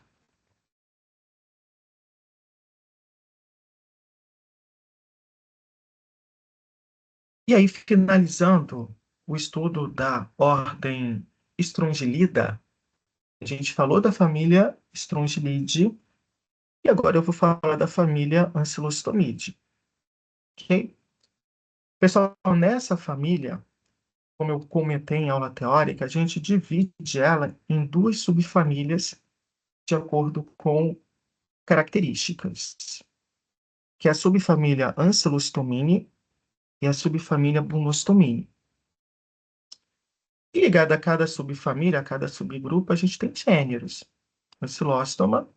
E aí, finalizando o estudo da ordem Strongylida, a gente falou da família Strongylide e agora eu vou falar da família Ancylostomide, ok? Pessoal, nessa família, como eu comentei em aula teórica, a gente divide ela em duas subfamílias de acordo com características, que é a subfamília Ancylostomini e a subfamília Bunostomini. E ligada a cada subfamília, a cada subgrupo, a gente tem gêneros. Ancylostoma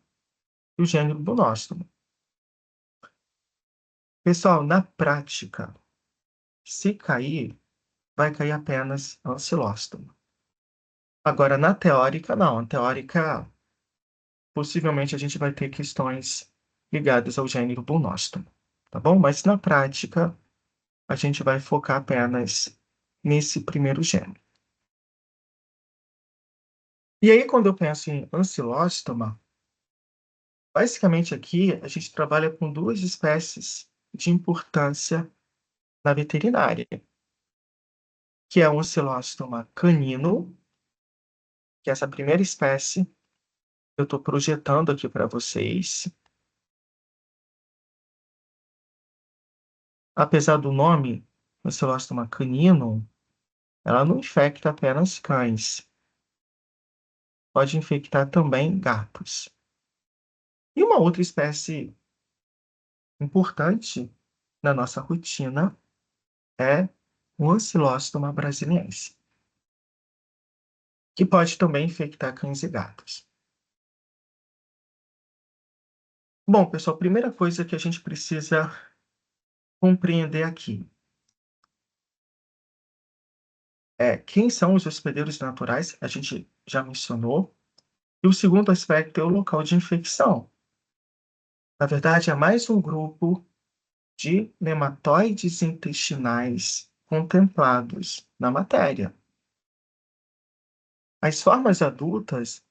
e o gênero Bunostomum. Pessoal, na prática, se cair, vai cair apenas Ancylostoma. Agora, na teórica, não. Na teórica, possivelmente a gente vai ter questões ligadas ao gênero Bunostomum, tá bom? Mas na prática, a gente vai focar apenas nesse primeiro gênero. E aí, quando eu penso em Ancylostoma, basicamente aqui a gente trabalha com duas espécies de importância na veterinária, que é o Ancylostoma canino, que é essa primeira espécie eu estou projetando aqui para vocês. Apesar do nome, Ancylostoma canino, ela não infecta apenas cães, pode infectar também gatos. E uma outra espécie importante na nossa rotina é o Ancylostoma brasiliense, que pode também infectar cães e gatos. Bom, pessoal, a primeira coisa que a gente precisa compreender aqui é quem são os hospedeiros naturais, a gente já mencionou, e o segundo aspecto é o local de infecção. Na verdade, é mais um grupo de nematóides intestinais contemplados na matéria. As formas adultas,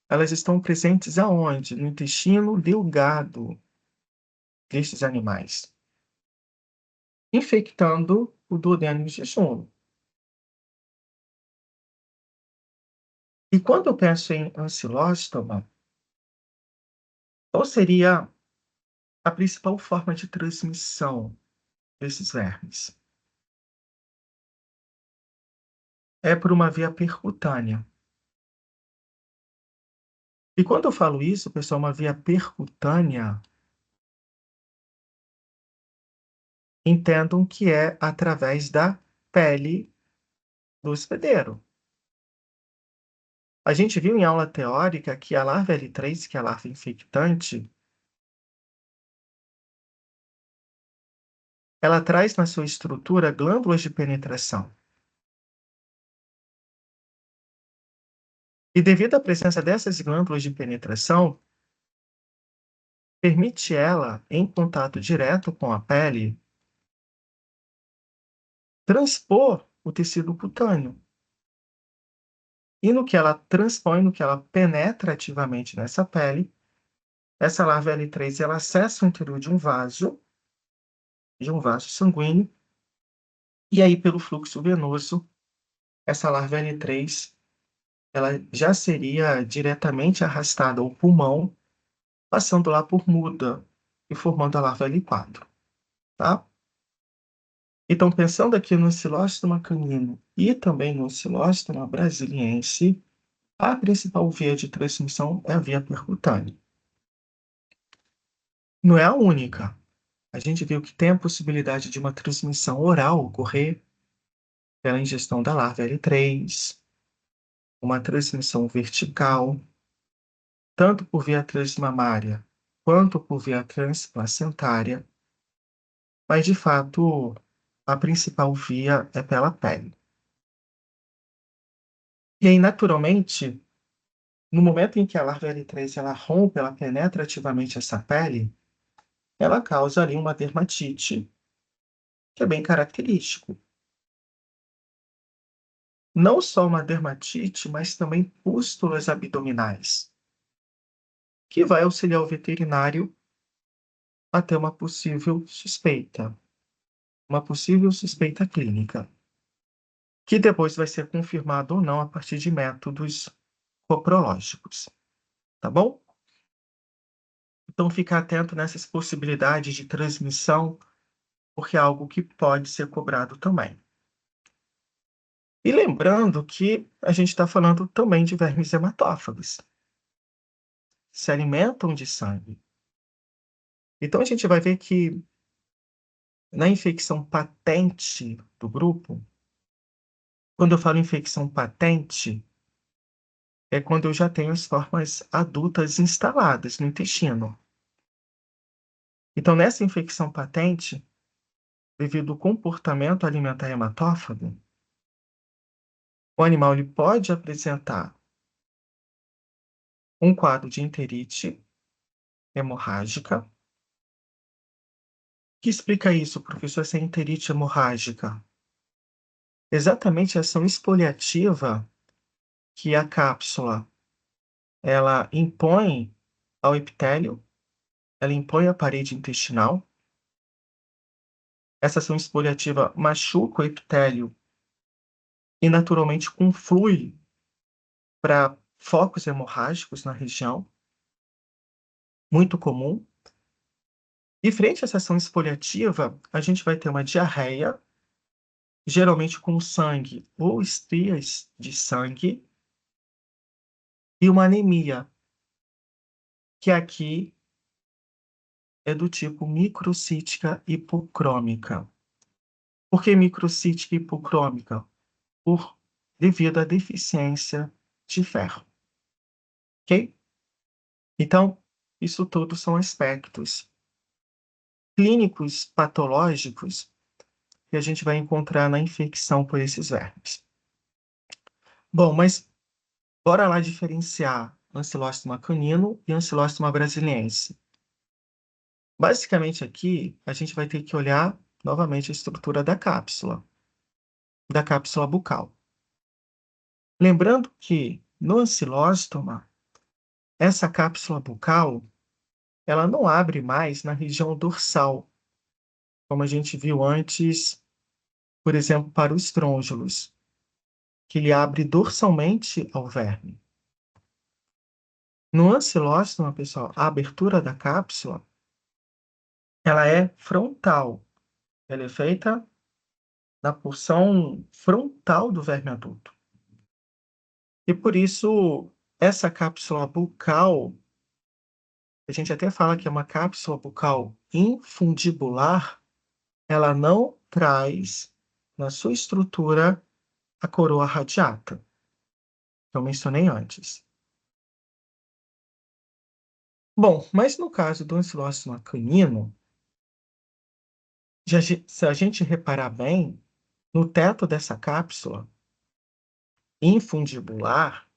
elas estão presentes aonde? No intestino delgado destes animais, infectando o duodeno e o jejum. E quando eu penso em ancilóstoma, qual seria a principal forma de transmissão desses vermes? É por uma via percutânea. E quando eu falo isso, pessoal, uma via percutânea, entendam que é através da pele do hospedeiro. A gente viu em aula teórica que a larva L3, que é a larva infectante, ela traz na sua estrutura glândulas de penetração. E devido à presença dessas glândulas de penetração, permite ela, em contato direto com a pele, transpor o tecido cutâneo. E no que ela transpõe, no que ela penetra ativamente nessa pele, essa larva L3 ela acessa o interior de um vaso sanguíneo, e aí pelo fluxo venoso, essa larva L3 ela já seria diretamente arrastada ao pulmão, passando lá por muda, e formando a larva L4, tá? Então, pensando aqui no Ancylostoma canino e também no Ancylostoma brasiliense, a principal via de transmissão é a via percutânea. Não é a única. A gente viu que tem a possibilidade de uma transmissão oral ocorrer pela ingestão da larva L3, uma transmissão vertical, tanto por via transmamária quanto por via transplacentária, mas de fato a principal via é pela pele. E aí, naturalmente, no momento em que a larva L3 ela rompe, ela penetra ativamente essa pele, ela causa ali uma dermatite, que é bem característico. Não só uma dermatite, mas também pústulas abdominais, que vai auxiliar o veterinário a ter uma possível suspeita clínica, que depois vai ser confirmado ou não a partir de métodos coprológicos, tá bom? Então, ficar atento nessas possibilidades de transmissão, porque é algo que pode ser cobrado também. E lembrando que a gente está falando também de vermes hematófagos, se alimentam de sangue. Então, a gente vai ver que na infecção patente do grupo, quando eu falo infecção patente, é quando eu já tenho as formas adultas instaladas no intestino. Então, nessa infecção patente, devido ao comportamento alimentar hematófago, o animal ele pode apresentar um quadro de enterite hemorrágica. O que explica isso, professor, essa enterite hemorrágica? Exatamente a ação exfoliativa que a cápsula ela impõe ao epitélio, ela impõe à parede intestinal. Essa ação exfoliativa machuca o epitélio e naturalmente conflui para focos hemorrágicos na região, muito comum. E frente a essa ação exfoliativa, a gente vai ter uma diarreia, geralmente com sangue ou estrias de sangue, e uma anemia, que aqui é do tipo microcítica hipocrômica. Por que microcítica hipocrômica? Devido à deficiência de ferro, ok? Então, isso tudo são aspectos clínicos patológicos que a gente vai encontrar na infecção por esses vermes. Bom, mas bora lá diferenciar Ancylostoma canino e Ancylostoma brasiliense. Basicamente aqui, a gente vai ter que olhar novamente a estrutura da cápsula bucal. Lembrando que no ancilóstoma, essa cápsula bucal, ela não abre mais na região dorsal, como a gente viu antes, por exemplo, para os estrôngilos, que ele abre dorsalmente ao verme. No ancilóstoma, pessoal, a abertura da cápsula, ela é frontal. Ela é feita na porção frontal do verme adulto. E por isso, essa cápsula bucal, a gente até fala que é uma cápsula bucal infundibular, ela não traz na sua estrutura a coroa radiata, que eu mencionei antes. Bom, mas no caso do Ancylostoma canino, se a gente reparar bem, no teto dessa cápsula infundibular,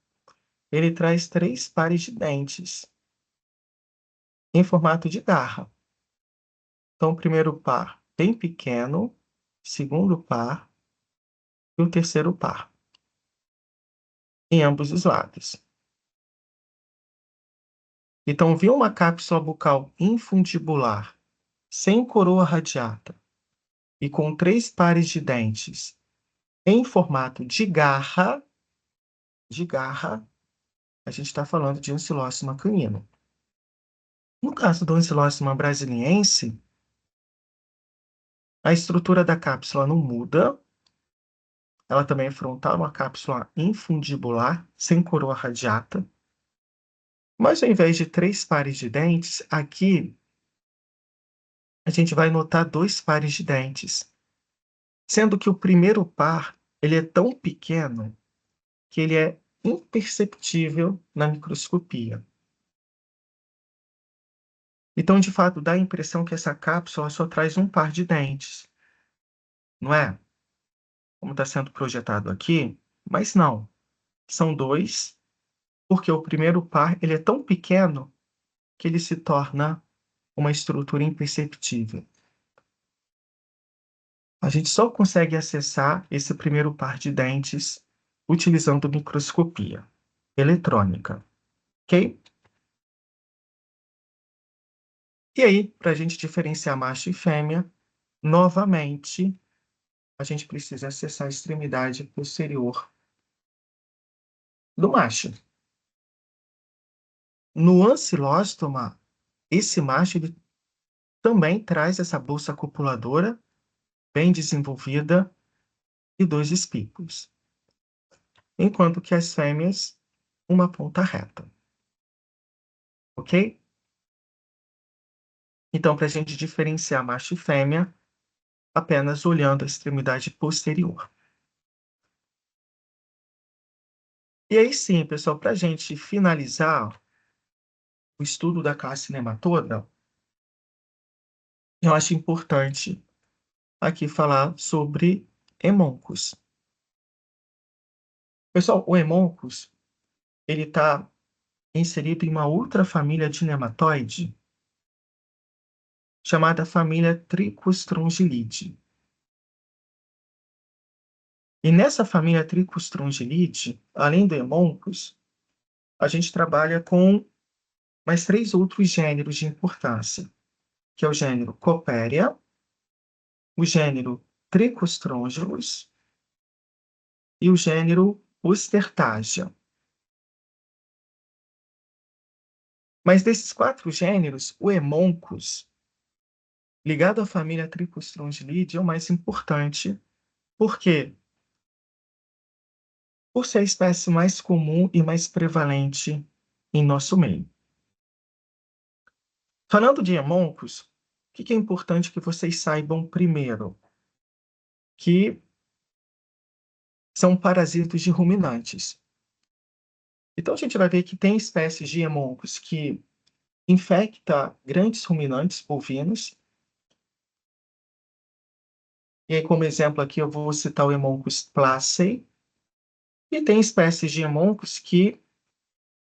ele traz 3 pares de dentes em formato de garra. Então, o primeiro par bem pequeno, segundo par e o terceiro par, em ambos os lados. Então, vi uma cápsula bucal infundibular, sem coroa radiata e com 3 pares de dentes em formato de garra, a gente está falando de Ancylostoma canino. No caso do Ancylostoma brasiliense, a estrutura da cápsula não muda, ela também é frontal, uma cápsula infundibular, sem coroa radiata, mas ao invés de 3 pares de dentes, aqui a gente vai notar 2 pares de dentes, sendo que o primeiro par ele é tão pequeno que ele é imperceptível na microscopia. Então, de fato, dá a impressão que essa cápsula só traz um par de dentes, não é? Como está sendo projetado aqui, mas não, são 2, porque o primeiro par ele é tão pequeno que ele se torna uma estrutura imperceptível. A gente só consegue acessar esse primeiro par de dentes utilizando microscopia eletrônica, ok? E aí, para a gente diferenciar macho e fêmea, novamente, a gente precisa acessar a extremidade posterior do macho. No ancilóstoma, esse macho ele também traz essa bolsa copuladora bem desenvolvida e 2 espículos, enquanto que as fêmeas, uma ponta reta, ok? Então, para a gente diferenciar macho e fêmea, apenas olhando a extremidade posterior. E aí sim, pessoal, para a gente finalizar o estudo da classe nematoda, eu acho importante aqui falar sobre Hemoncus. Pessoal, o Hemoncus, ele está inserido em uma outra família de nematóide chamada família Trichostrongylide. E nessa família Trichostrongylide, além do Hemoncus, a gente trabalha com mais 3 outros gêneros de importância, que é o gênero Coppelia, o gênero Trichostrongylos e o gênero Ostertagia. Mas desses 4 gêneros, o Hemoncus, ligado à família Trichostrongylide, é o mais importante. Por quê? Por ser a espécie mais comum e mais prevalente em nosso meio. Falando de Hemoncus, o que é importante que vocês saibam primeiro? Que são parasitas de ruminantes. Então, a gente vai ver que tem espécies de Hemoncus que infecta grandes ruminantes bovinos. E aí, como exemplo aqui, eu vou citar o Hemoncus placei. E tem espécies de Hemoncus que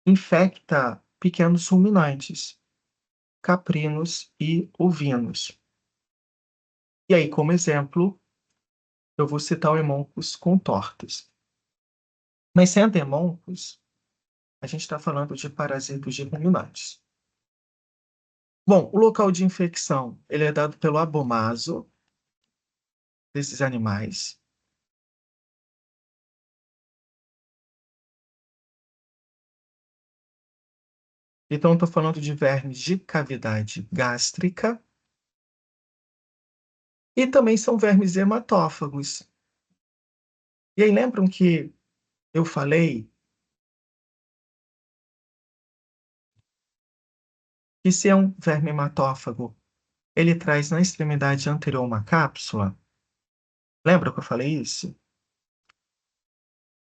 infecta pequenos ruminantes, caprinos e ovinos. E aí, como exemplo, eu vou citar o Hemoncus contortus. Mas sendo Hemoncus, a gente está falando de parasitos de ruminantes. Bom, o local de infecção ele é dado pelo abomaso desses animais. Então, estou falando de vermes de cavidade gástrica e também são vermes hematófagos. E aí, lembram que eu falei que se é um verme hematófago, ele traz na extremidade anterior uma cápsula? Lembra que eu falei isso?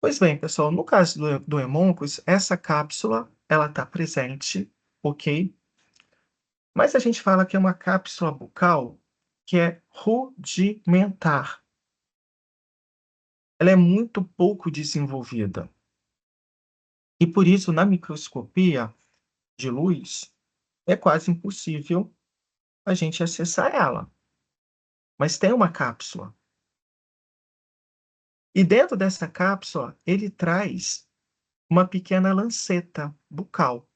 Pois bem, pessoal, no caso do Hemoncus, essa cápsula ela está presente, ok? Mas a gente fala que é uma cápsula bucal que é rudimentar. Ela é muito pouco desenvolvida. E por isso, na microscopia de luz, é quase impossível a gente acessar ela. Mas tem uma cápsula. E dentro dessa cápsula, ele traz uma pequena lanceta bucal.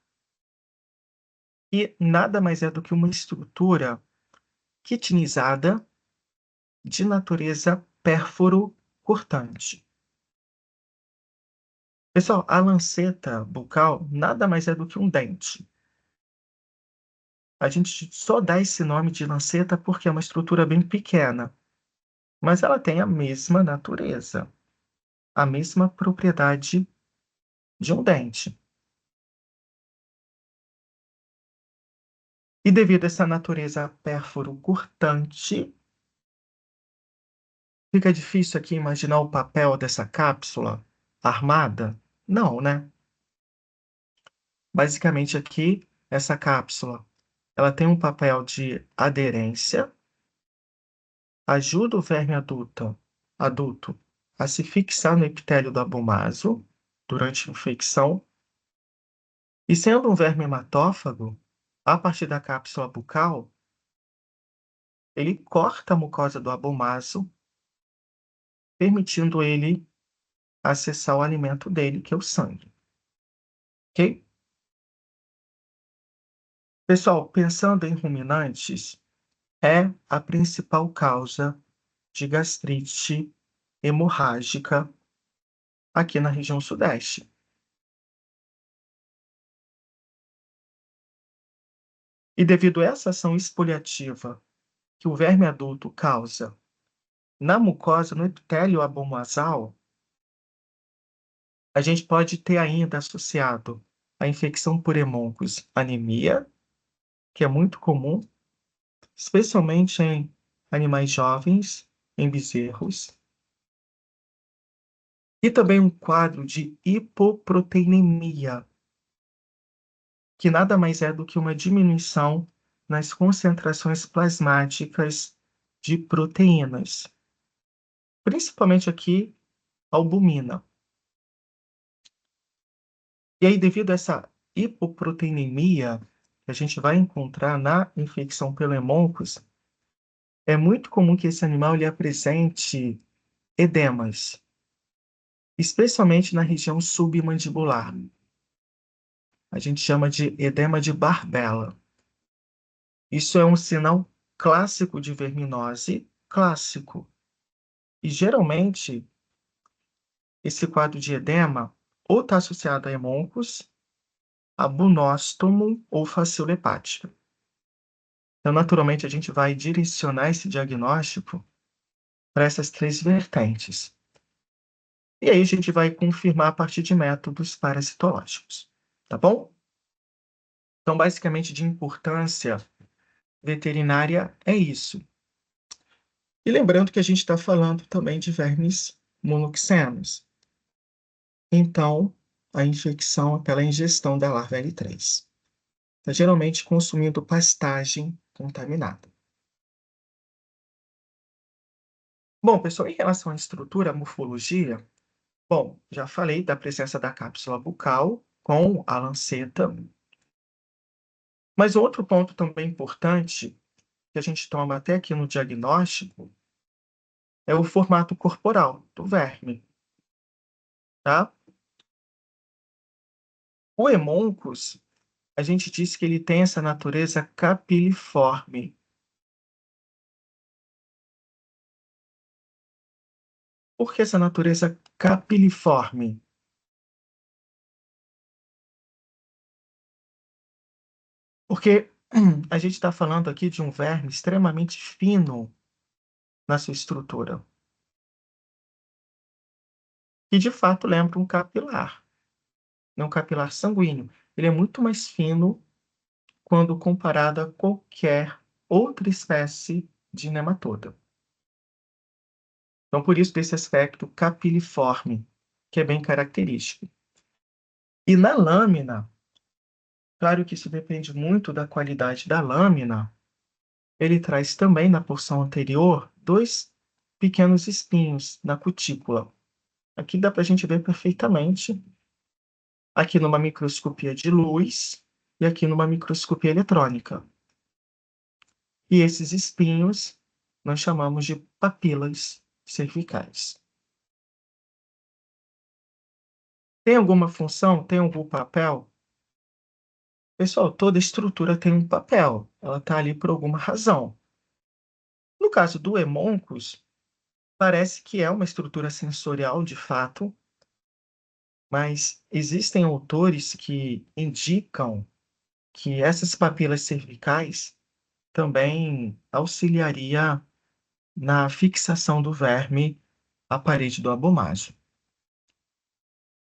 E nada mais é do que uma estrutura quitinizada de natureza pérfuro-cortante. Pessoal, a lanceta bucal nada mais é do que um dente. A gente só dá esse nome de lanceta porque é uma estrutura bem pequena, mas ela tem a mesma natureza, a mesma propriedade de um dente. E devido a essa natureza pérfuro cortante, fica difícil aqui imaginar o papel dessa cápsula armada? Não, né? Basicamente aqui, essa cápsula, ela tem um papel de aderência, ajuda o verme adulto a se fixar no epitélio do abomaso durante a infecção, e sendo um verme hematófago, a partir da cápsula bucal, ele corta a mucosa do abomaso, permitindo ele acessar o alimento dele, que é o sangue. Ok? Pessoal, pensando em ruminantes, é a principal causa de gastrite hemorrágica aqui na região sudeste. E devido a essa ação exfoliativa que o verme adulto causa na mucosa, no epitélio abomasal, a gente pode ter ainda associado a infecção por hemôncoros anemia, que é muito comum, especialmente em animais jovens, em bezerros, e também um quadro de hipoproteinemia, que nada mais é do que uma diminuição nas concentrações plasmáticas de proteínas, principalmente aqui albumina. E aí, devido a essa hipoproteinemia que a gente vai encontrar na infecção pelo hemôncoros, é muito comum que esse animal ele apresente edemas, especialmente na região submandibular. A gente chama de edema de Barbella. Isso é um sinal clássico de verminose, clássico. E geralmente esse quadro de edema ou está associado a hemôncoros, a bunóstomo ou facíola hepática. Então, naturalmente, a gente vai direcionar esse diagnóstico para essas três vertentes. E aí a gente vai confirmar a partir de métodos parasitológicos, tá bom? Então, basicamente, de importância veterinária é isso. E lembrando que a gente está falando também de vermes monoxenos. Então, a infecção é pela ingestão da larva L3. Tá geralmente consumindo pastagem contaminada. Bom, pessoal, em relação à estrutura, à morfologia, bom, já falei da presença da cápsula bucal com a lanceta, mas outro ponto também importante que a gente toma até aqui no diagnóstico é o formato corporal do verme, tá? O hemôncoros, a gente disse que ele tem essa natureza capiliforme. Por que essa natureza capiliforme? Porque a gente está falando aqui de um verme extremamente fino na sua estrutura, que de fato lembra um capilar, não um capilar sanguíneo. Ele é muito mais fino quando comparado a qualquer outra espécie de nematoda. Então, por isso, desse aspecto capiliforme, que é bem característico. E na lâmina, claro que isso depende muito da qualidade da lâmina, ele traz também na porção anterior dois pequenos espinhos na cutícula. Aqui dá para a gente ver perfeitamente, aqui numa microscopia de luz e aqui numa microscopia eletrônica. E esses espinhos nós chamamos de papilas cervicais. Tem alguma função? Tem algum papel? Pessoal, toda estrutura tem um papel. Ela está ali por alguma razão. No caso do hemôncoros, parece que é uma estrutura sensorial de fato, mas existem autores que indicam que essas papilas cervicais também auxiliaria na fixação do verme à parede do abomágio.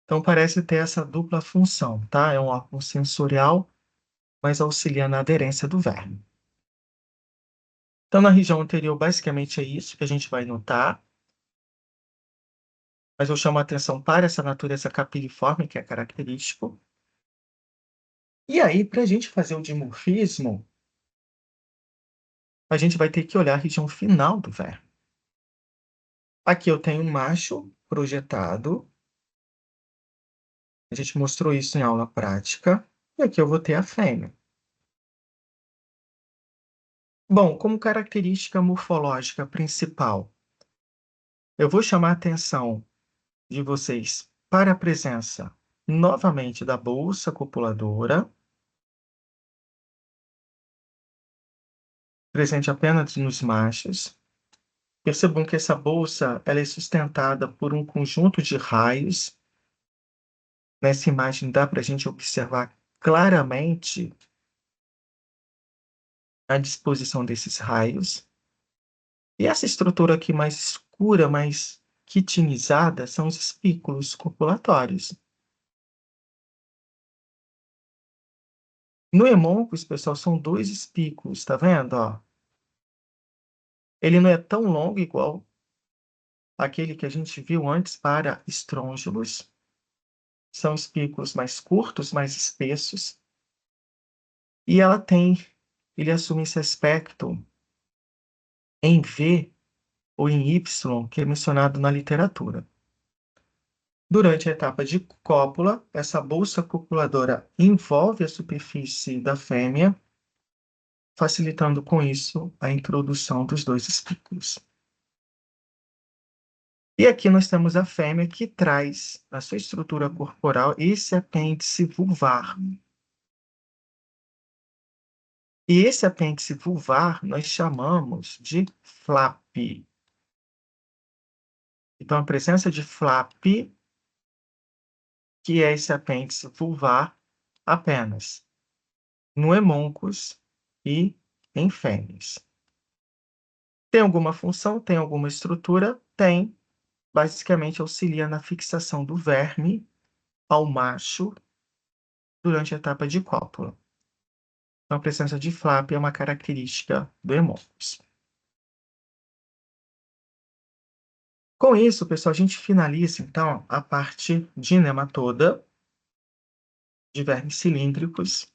Então, parece ter essa dupla função, tá? É um órgão sensorial, mas auxilia na aderência do verme. Então, na região anterior, basicamente é isso que a gente vai notar. Mas eu chamo a atenção para essa natureza capiliforme, que é característico. E aí, para a gente fazer o dimorfismo, a gente vai ter que olhar a região final do verme. Aqui eu tenho um macho projetado. A gente mostrou isso em aula prática. E aqui eu vou ter a fêmea. Bom, como característica morfológica principal, eu vou chamar a atenção de vocês para a presença, novamente, da bolsa copuladora, presente apenas nos machos. Percebam que essa bolsa ela é sustentada por um conjunto de raios. Nessa imagem dá para a gente observar claramente a disposição desses raios. E essa estrutura aqui mais escura, mais quitinizada, são os espículos copulatórios. No hemôncolos, pessoal, são dois espículos, tá vendo? Ó? Ele não é tão longo igual aquele que a gente viu antes para estrôngilos. São espículos mais curtos, mais espessos. E ele assume esse aspecto em V ou em Y, que é mencionado na literatura. Durante a etapa de cópula, essa bolsa copuladora envolve a superfície da fêmea, facilitando com isso a introdução dos dois espículos. E aqui nós temos a fêmea que traz na sua estrutura corporal esse apêndice vulvar. E esse apêndice vulvar nós chamamos de flap. Então, a presença de flap, que é esse apêndice vulvar, apenas no hemôncolos e em fêmeas. Tem alguma função? Tem alguma estrutura? Tem. Basicamente, auxilia na fixação do verme ao macho durante a etapa de cópula. Então, a presença de flap é uma característica do hemôncolos. Com isso, pessoal, a gente finaliza, então, a parte de nematoda, de vermes cilíndricos.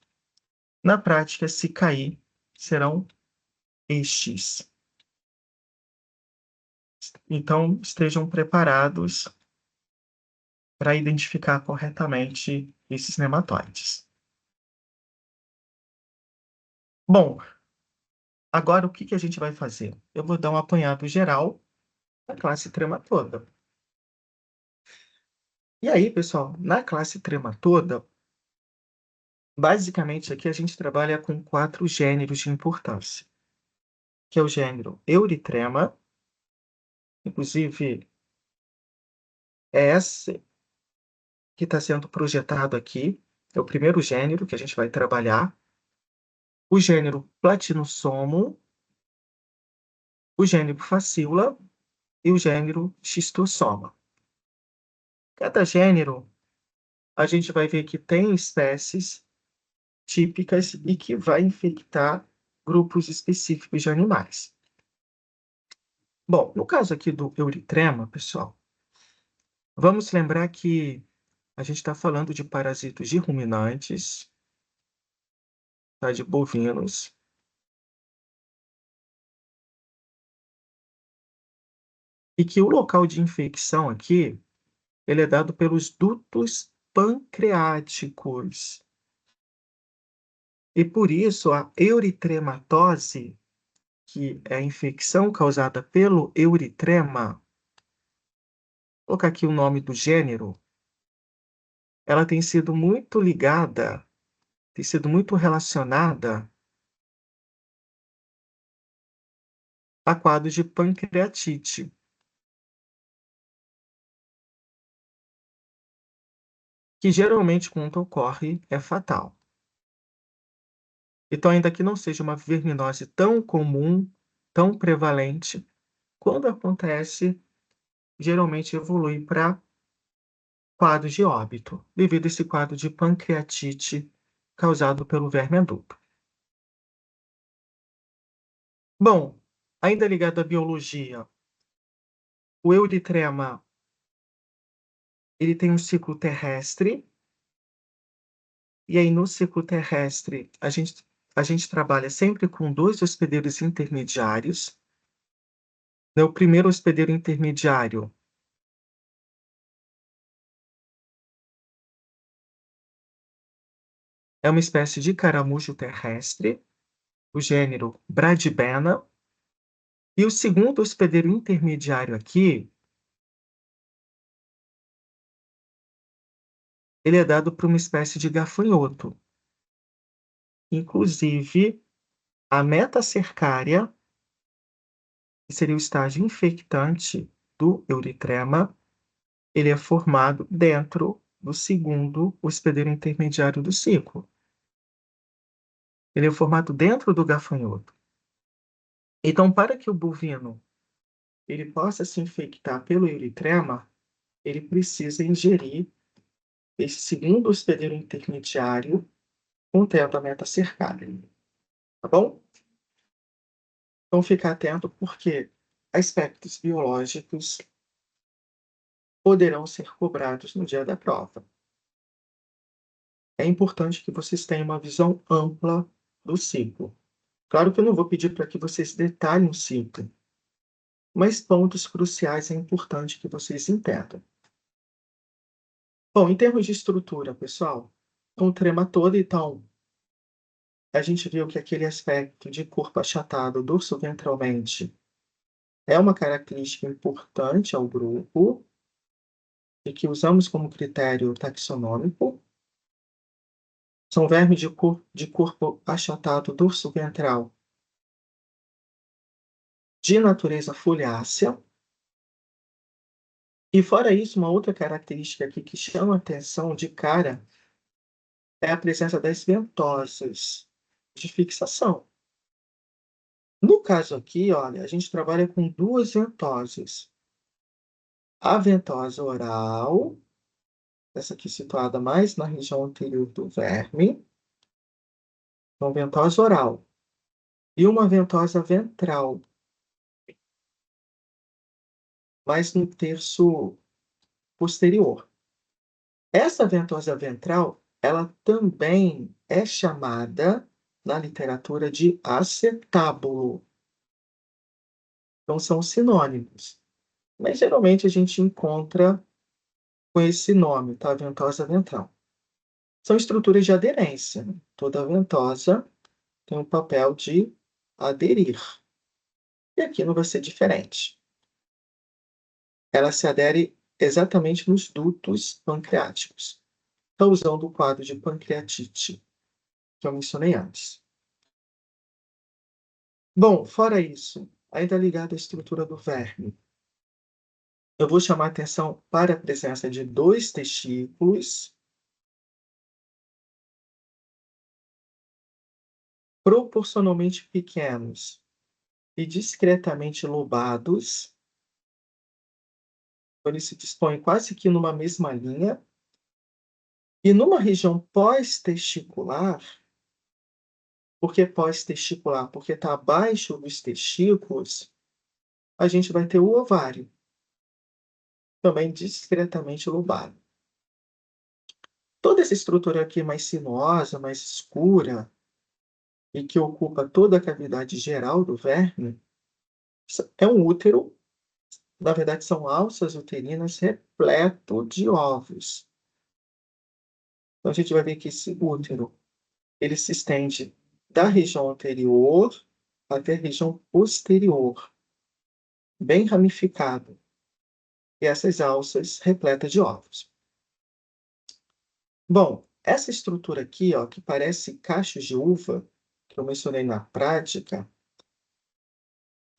Na prática, se cair, serão estes. Então, estejam preparados para identificar corretamente esses nematóides. Bom, agora o que a gente vai fazer? Eu vou dar um apanhado geral da classe trematoda. E aí, pessoal, na classe trematoda, basicamente aqui a gente trabalha com 4 gêneros de importância, que é o gênero Eurytrema, inclusive é esse que está sendo projetado aqui, é o primeiro gênero que a gente vai trabalhar, o gênero Platinosomum, o gênero Fasciola e o gênero Schistosoma. Cada gênero, a gente vai ver que tem espécies típicas e que vai infectar grupos específicos de animais. Bom, no caso aqui do Eurytrema, pessoal, vamos lembrar que a gente está falando de parasitos de ruminantes, tá, de bovinos, e que o local de infecção aqui, ele é dado pelos dutos pancreáticos. E por isso a euritrematose, que é a infecção causada pelo euritrema, vou colocar aqui o nome do gênero, ela tem sido muito ligada, tem sido muito relacionada a quadros de pancreatite, que geralmente, quando ocorre, é fatal. Então, ainda que não seja uma verminose tão comum, tão prevalente, quando acontece, geralmente evolui para quadro de óbito, devido a esse quadro de pancreatite causado pelo verme adulto. Bom, ainda ligado à biologia, o euritrema, ele tem um ciclo terrestre, e aí no ciclo terrestre a gente trabalha sempre com 2 hospedeiros intermediários, né, o primeiro hospedeiro intermediário é uma espécie de caramujo terrestre, o gênero Bradybena, e o segundo hospedeiro intermediário aqui, ele é dado por uma espécie de gafanhoto. Inclusive, a metacercária, que seria o estágio infectante do euritrema, ele é formado dentro do segundo hospedeiro intermediário do ciclo. Ele é formado dentro do gafanhoto. Então, para que o bovino ele possa se infectar pelo euritrema, ele precisa ingerir esse segundo hospedeiro intermediário contendo a metacercária, tá bom? Então, fica atento porque aspectos biológicos poderão ser cobrados no dia da prova. É importante que vocês tenham uma visão ampla do ciclo. Claro que eu não vou pedir para que vocês detalhem o ciclo, mas pontos cruciais é importante que vocês entendam. Bom, em termos de estrutura, pessoal, com o trema todo, então, a gente viu que aquele aspecto de corpo achatado dorso-ventralmente é uma característica importante ao grupo e que usamos como critério taxonômico. São vermes de corpo achatado dorso-ventral de natureza foliácea. E fora isso, uma outra característica aqui que chama atenção de cara é a presença das ventosas de fixação. No caso aqui, olha, a gente trabalha com 2 ventosas. A ventosa oral, essa aqui situada mais na região anterior do verme, então ventosa oral, e uma ventosa ventral, mais no terço posterior. Essa ventosa ventral, ela também é chamada na literatura de acetábulo. Então são sinônimos, mas geralmente a gente encontra com esse nome, tá? Ventosa ventral. São estruturas de aderência, né? Toda ventosa tem um papel de aderir. E aqui não vai ser diferente. Ela se adere exatamente nos dutos pancreáticos, causando o quadro de pancreatite, que eu mencionei antes. Bom, fora isso, ainda ligado à estrutura do verme, eu vou chamar a atenção para a presença de 2 testículos proporcionalmente pequenos e discretamente lobados. Então, eles se dispõem quase que numa mesma linha. E numa região pós-testicular, por que pós-testicular? Porque está abaixo dos testículos, a gente vai ter o ovário, também discretamente lobado. Toda essa estrutura aqui mais sinuosa, mais escura, e que ocupa toda a cavidade geral do verme, é um útero, na verdade são alças uterinas repleto de ovos. Então a gente vai ver que esse útero, ele se estende da região anterior até a região posterior, bem ramificado, e essas alças repletas de ovos. Bom, essa estrutura aqui, ó, que parece cachos de uva, que eu mencionei na prática,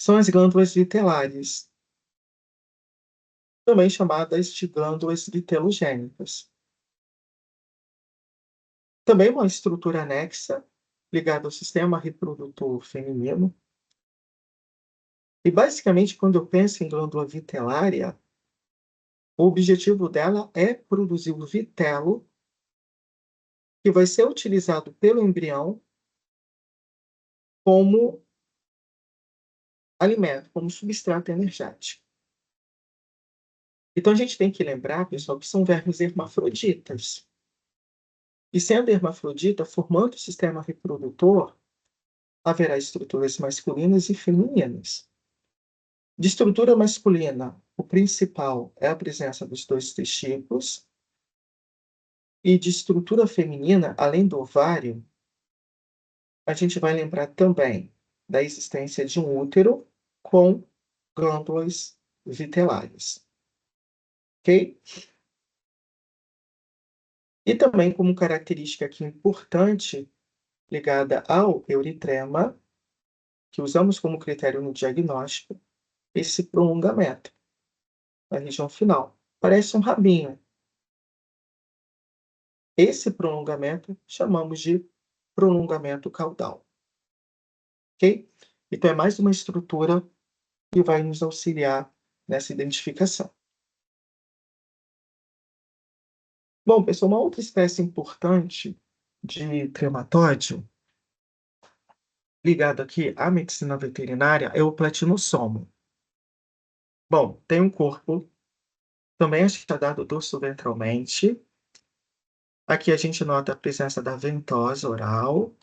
são as glândulas vitelares, também chamadas de glândulas vitelogênicas. Também uma estrutura anexa ligado ao sistema reprodutor feminino. E, basicamente, quando eu penso em glândula vitelária, o objetivo dela é produzir o vitelo, que vai ser utilizado pelo embrião como alimento, como substrato energético. Então, a gente tem que lembrar, pessoal, que são vermes hermafroditas. E sendo hermafrodita, formando o sistema reprodutor, haverá estruturas masculinas e femininas. De estrutura masculina, o principal é a presença dos dois testículos, e de estrutura feminina, além do ovário, a gente vai lembrar também da existência de um útero com glândulas vitelárias. Ok? E também, como característica aqui importante ligada ao euritrema, que usamos como critério no diagnóstico, esse prolongamento na região final. Parece um rabinho. Esse prolongamento chamamos de prolongamento caudal. Ok? Então, é mais uma estrutura que vai nos auxiliar nessa identificação. Bom, pessoal, uma outra espécie importante de trematóide, ligado aqui à medicina veterinária, é o platinossomo. Bom, tem um corpo também achadado dorso-ventralmente. Aqui a gente nota a presença da ventosa oral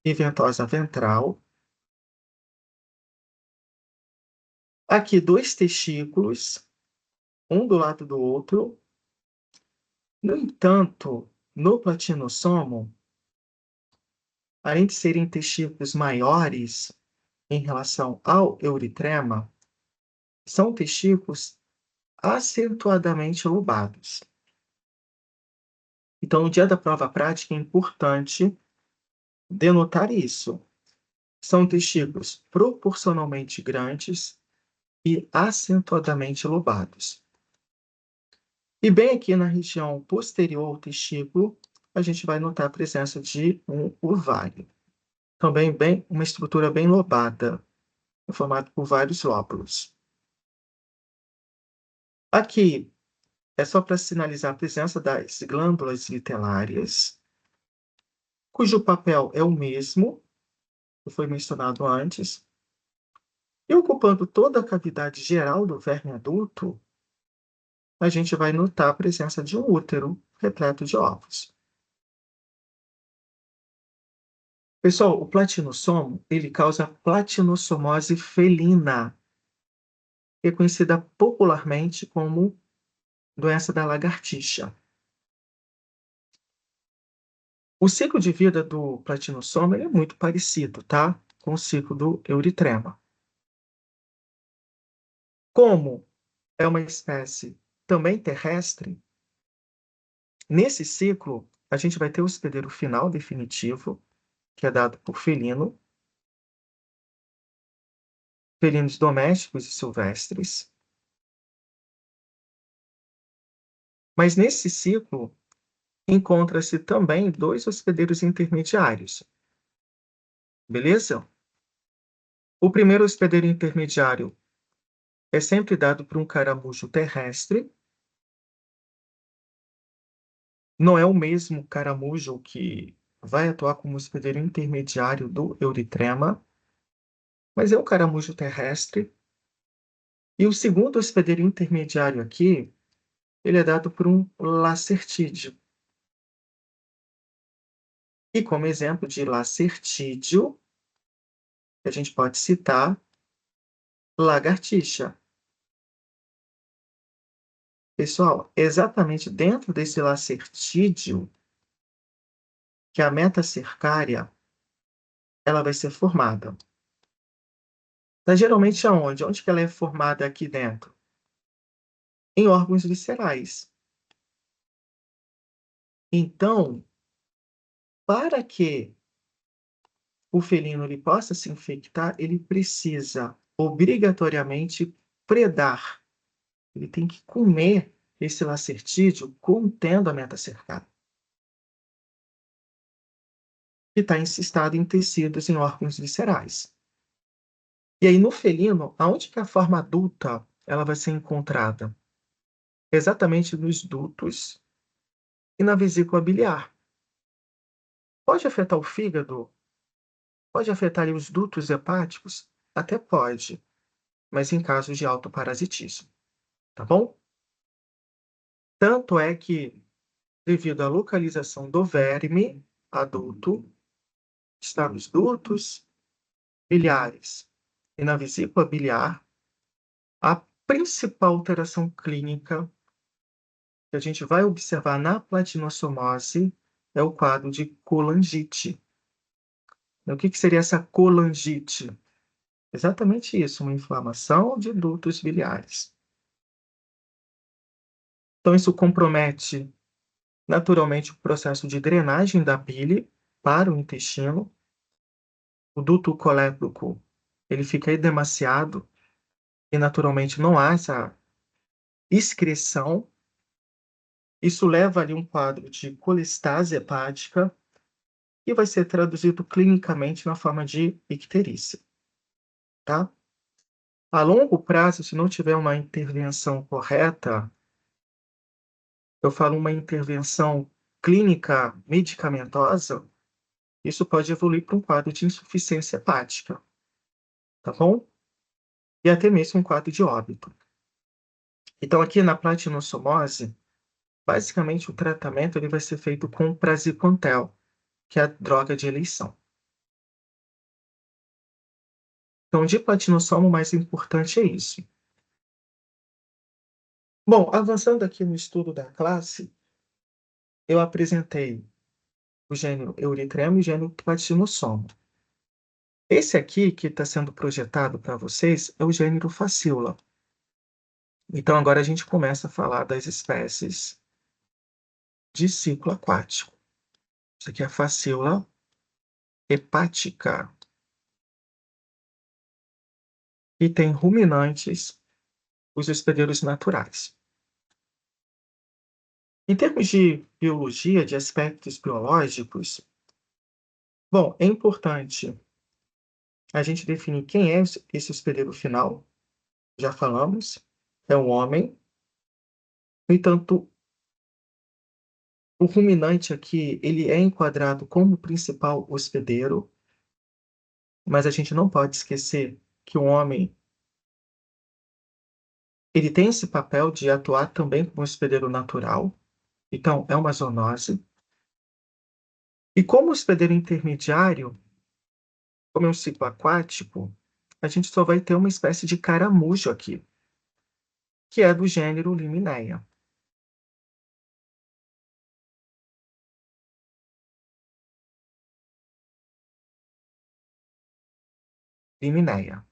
e ventosa ventral. Aqui, dois testículos, um do lado do outro. No entanto, no platinossomo, além de serem testículos maiores em relação ao euritrema, são testículos acentuadamente lobados. Então, no dia da prova prática, é importante denotar isso. São testículos proporcionalmente grandes e acentuadamente lobados. E bem aqui na região posterior ao testículo, a gente vai notar a presença de um ovário. Também uma estrutura bem lobada, formada por vários lóbulos. Aqui é só para sinalizar a presença das glândulas vitelárias, cujo papel é o mesmo, que foi mencionado antes, e ocupando toda a cavidade geral do verme adulto, a gente vai notar a presença de um útero repleto de ovos. Pessoal, o platinossomo, ele causa platinossomose felina, que é conhecida popularmente como doença da lagartixa. O ciclo de vida do platinossomo é muito parecido, tá? Com o ciclo do euritrema. Como é uma espécie também terrestre, nesse ciclo a gente vai ter o hospedeiro final definitivo, que é dado por felinos domésticos e silvestres. Mas nesse ciclo encontra-se também dois hospedeiros intermediários. Beleza? O primeiro hospedeiro intermediário é sempre dado por um caramujo terrestre. Não é o mesmo caramujo que vai atuar como hospedeiro intermediário do euritrema, mas é um caramujo terrestre. E o segundo hospedeiro intermediário aqui, ele é dado por um lacertídeo. E como exemplo de lacertídeo, a gente pode citar lagartixa. Pessoal, exatamente dentro desse lacertídeo que a metacercária ela vai ser formada. Tá geralmente aonde? Onde que ela é formada aqui dentro? Em órgãos viscerais. Então, para que o felino ele possa se infectar, ele precisa obrigatoriamente predar. Ele tem que comer esse lacertídeo contendo a metacercária. que está encistado em tecidos em órgãos viscerais. E aí, no felino, aonde que a forma adulta ela vai ser encontrada? Exatamente nos dutos e na vesícula biliar. Pode afetar o fígado? Pode afetar ali os dutos hepáticos? Até pode, mas em casos de autoparasitismo, tá bom? Tanto é que, devido à localização do verme adulto, está nos dutos biliares e na vesícula biliar, a principal alteração clínica que a gente vai observar na platinossomose é o quadro de colangite. O que seria essa colangite? Exatamente isso, uma inflamação de dutos biliares. Então, isso compromete naturalmente o processo de drenagem da bile para o intestino. O duto colédoco, ele fica edemaciado e naturalmente não há essa excreção. Isso leva ali um quadro de colestase hepática e vai ser traduzido clinicamente na forma de icterícia, tá? A longo prazo, se não tiver uma intervenção correta, eu falo uma intervenção clínica medicamentosa, isso pode evoluir para um quadro de insuficiência hepática, tá bom? E até mesmo um quadro de óbito. Então, aqui na platinossomose, basicamente o tratamento ele vai ser feito com praziquantel, que é a droga de eleição. Então, de platinossomo, o mais importante é isso. Bom, avançando aqui no estudo da classe, eu apresentei o gênero Eurythrema e o gênero Platinossomo. Esse aqui, que está sendo projetado para vocês, é o gênero Fasciola. Então, agora a gente começa a falar das espécies de ciclo aquático. Isso aqui é a Fasciola hepática. E tem ruminantes, os hospedeiros naturais. Em termos de biologia, de aspectos biológicos, bom, é importante a gente definir quem é esse hospedeiro final. Já falamos, é um homem. No entanto, o ruminante aqui, ele é enquadrado como principal hospedeiro, mas a gente não pode esquecer que o homem, ele tem esse papel de atuar também como hospedeiro natural. Então, é uma zoonose. E como hospedeiro intermediário, como é um ciclo aquático, a gente só vai ter uma espécie de caramujo aqui, que é do gênero Limineia. Limineia.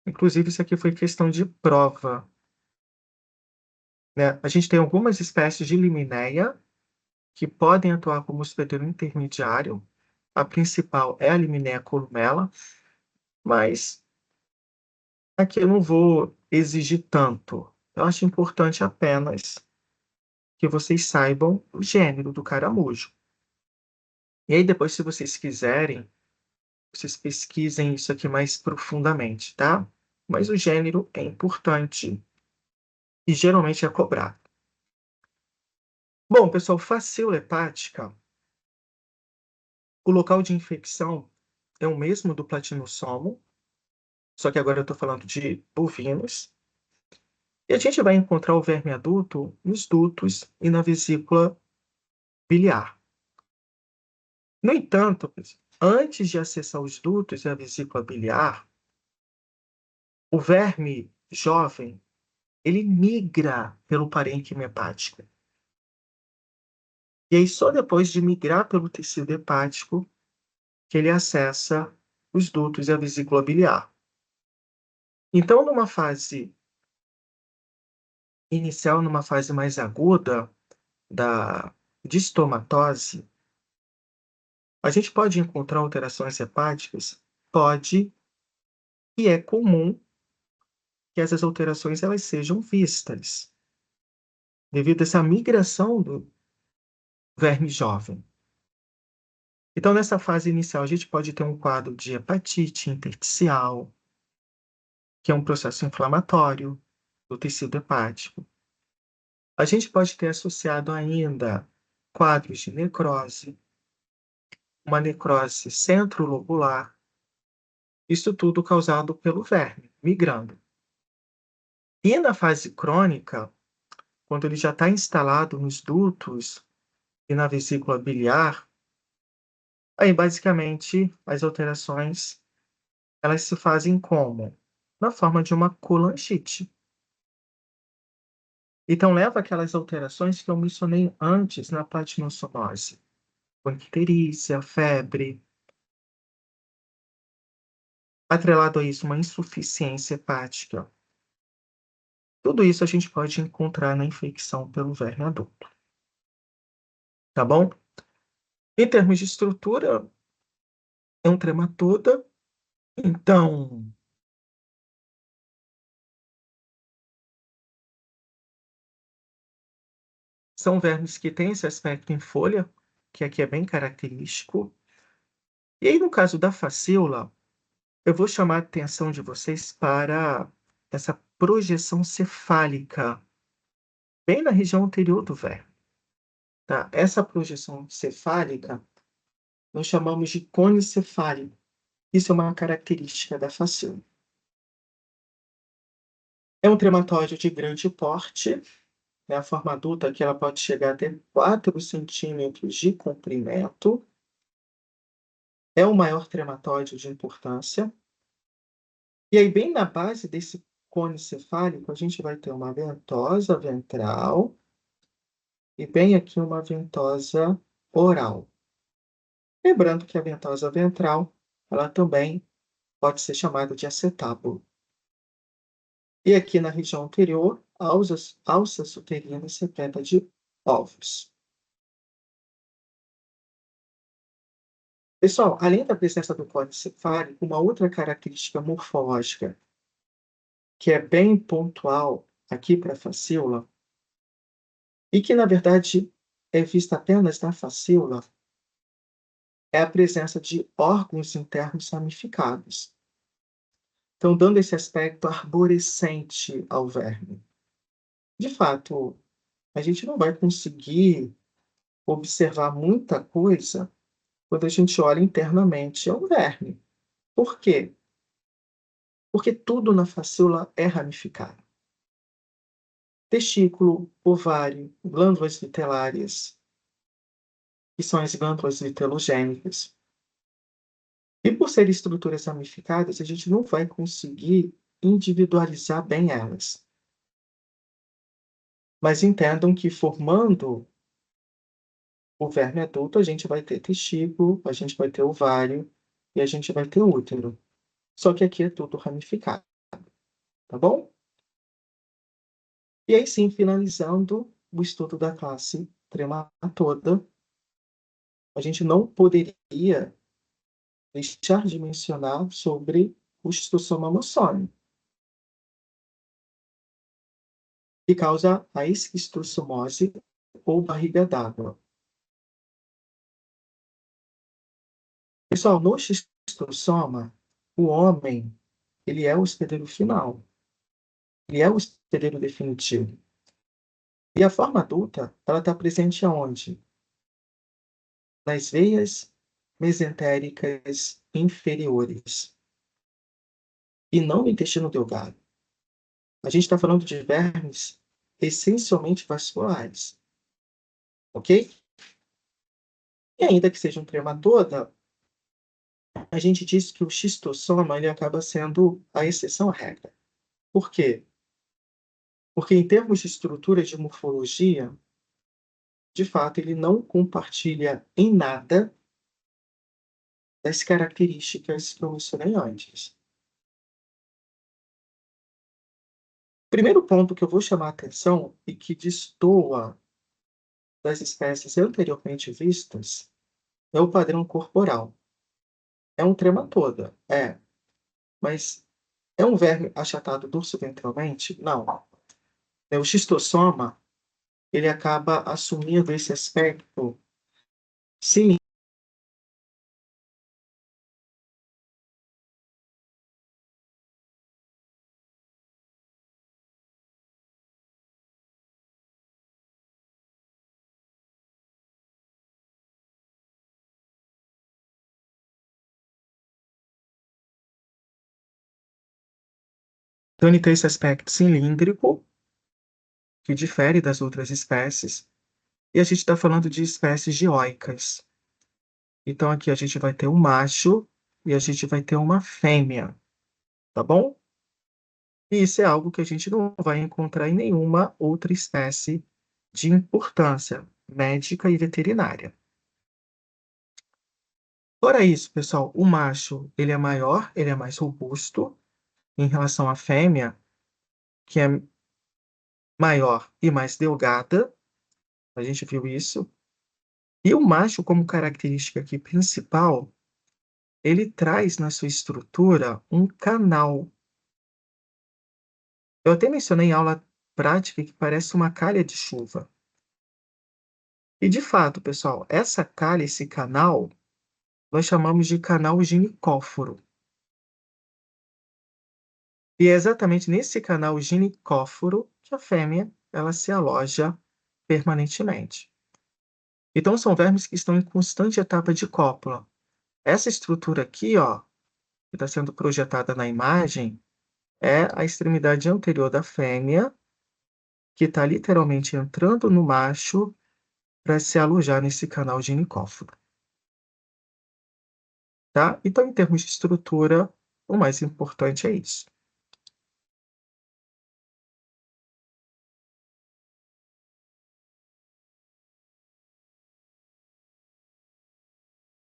Inclusive, isso aqui foi questão de prova, né? A gente tem algumas espécies de Limineia que podem atuar como hospedeiro intermediário. A principal é a Limineia columella, mas aqui eu não vou exigir tanto. Eu acho importante apenas que vocês saibam o gênero do caramujo. E aí depois, se vocês quiserem, vocês pesquisem isso aqui mais profundamente, tá? Mas o gênero é importante e geralmente é cobrado. Bom, pessoal, facíola hepática, o local de infecção é o mesmo do platinossomo, só que agora eu estou falando de bovinos. E a gente vai encontrar o verme adulto nos dutos e na vesícula biliar. No entanto, antes de acessar os dutos e a vesícula biliar, o verme jovem, ele migra pelo parênquima hepático. E aí, só depois de migrar pelo tecido hepático, que ele acessa os dutos e a vesícula biliar. Então, numa fase inicial, numa fase mais aguda da distomatose, a gente pode encontrar alterações hepáticas? Pode, e é comum que essas alterações elas sejam vistas, devido a essa migração do verme jovem. Então, nessa fase inicial, a gente pode ter um quadro de hepatite intersticial, que é um processo inflamatório do tecido hepático. A gente pode ter associado ainda quadros de necrose, uma necrose centrolobular, isso tudo causado pelo verme, migrando. E na fase crônica, quando ele já está instalado nos dutos e na vesícula biliar, aí basicamente as alterações elas se fazem como? Na forma de uma colangite. Então leva aquelas alterações que eu mencionei antes na platinossomose. Bacterícia, febre, atrelado a isso uma insuficiência hepática. Tudo isso a gente pode encontrar na infecção pelo verme adulto. Tá bom? Em termos de estrutura, é um trematoda, então são vermes que têm esse aspecto em folha, que aqui é bem característico. E aí, no caso da facíola, eu vou chamar a atenção de vocês para essa projeção cefálica, bem na região anterior do verme, tá? Essa projeção cefálica nós chamamos de cone cefálico. Isso é uma característica da facíola. É um trematóide de grande porte, né? A forma adulta aqui ela pode chegar até 4 centímetros de comprimento. É o maior trematóide de importância. E aí, bem na base desse cone cefálico, a gente vai ter uma ventosa ventral e bem aqui uma ventosa oral. Lembrando que a ventosa ventral, ela também pode ser chamada de acetábulo. E aqui na região anterior, alça uterina secreta de ovos. Pessoal, além da presença do cone cefálico, uma outra característica morfológica que é bem pontual aqui para a facíola e que, na verdade, é vista apenas na facíola, é a presença de órgãos internos ramificados. Então, dando esse aspecto arborescente ao verme. De fato, a gente não vai conseguir observar muita coisa quando a gente olha internamente ao verme. Por quê? Porque tudo na facíola é ramificado. Testículo, ovário, glândulas vitelárias, que são as glândulas vitelogênicas. E por serem estruturas ramificadas, a gente não vai conseguir individualizar bem elas. Mas entendam que formando o verme adulto, a gente vai ter testículo, a gente vai ter ovário e a gente vai ter útero. Só que aqui é tudo ramificado, tá bom? E aí sim, finalizando o estudo da classe trematoda, a gente não poderia deixar de mencionar sobre o Schistosoma mossone, que causa a esquistossomose ou barriga d'água. Pessoal, no xistossoma, o homem, ele é o hospedeiro final. Ele é o hospedeiro definitivo. E a forma adulta, ela está presente aonde? Nas veias mesentéricas inferiores. E não no intestino delgado. A gente está falando de vermes essencialmente vasculares. Ok? E ainda que seja um trematoda, a gente diz que o xistossoma ele acaba sendo a exceção à regra. Por quê? Porque em termos de estrutura de morfologia, de fato, ele não compartilha em nada das características que eu mencionei antes. Primeiro ponto que eu vou chamar a atenção e que destoa das espécies anteriormente vistas é o padrão corporal. É um trematoda, mas é um verme achatado dorsoventralmente? Não. O xistossoma, ele acaba assumindo esse aspecto Sim. Então, ele tem esse aspecto cilíndrico, que difere das outras espécies, e a gente está falando de espécies dioicas. Então, aqui a gente vai ter um macho e a gente vai ter uma fêmea, tá bom? E isso é algo que a gente não vai encontrar em nenhuma outra espécie de importância médica e veterinária. Fora isso, pessoal, o macho, ele é maior, ele é mais robusto em relação à fêmea, que é maior e mais delgada, a gente viu isso. E o macho, como característica aqui principal, ele traz na sua estrutura um canal. Eu até mencionei em aula prática que parece uma calha de chuva. E de fato, pessoal, essa calha, esse canal, nós chamamos de canal ginicóforo. E é exatamente nesse canal ginicóforo que a fêmea ela se aloja permanentemente. Então, são vermes que estão em constante etapa de cópula. Essa estrutura aqui, ó, que está sendo projetada na imagem, é a extremidade anterior da fêmea, que está literalmente entrando no macho para se alojar nesse canal ginicóforo, tá? Então, em termos de estrutura, o mais importante é isso.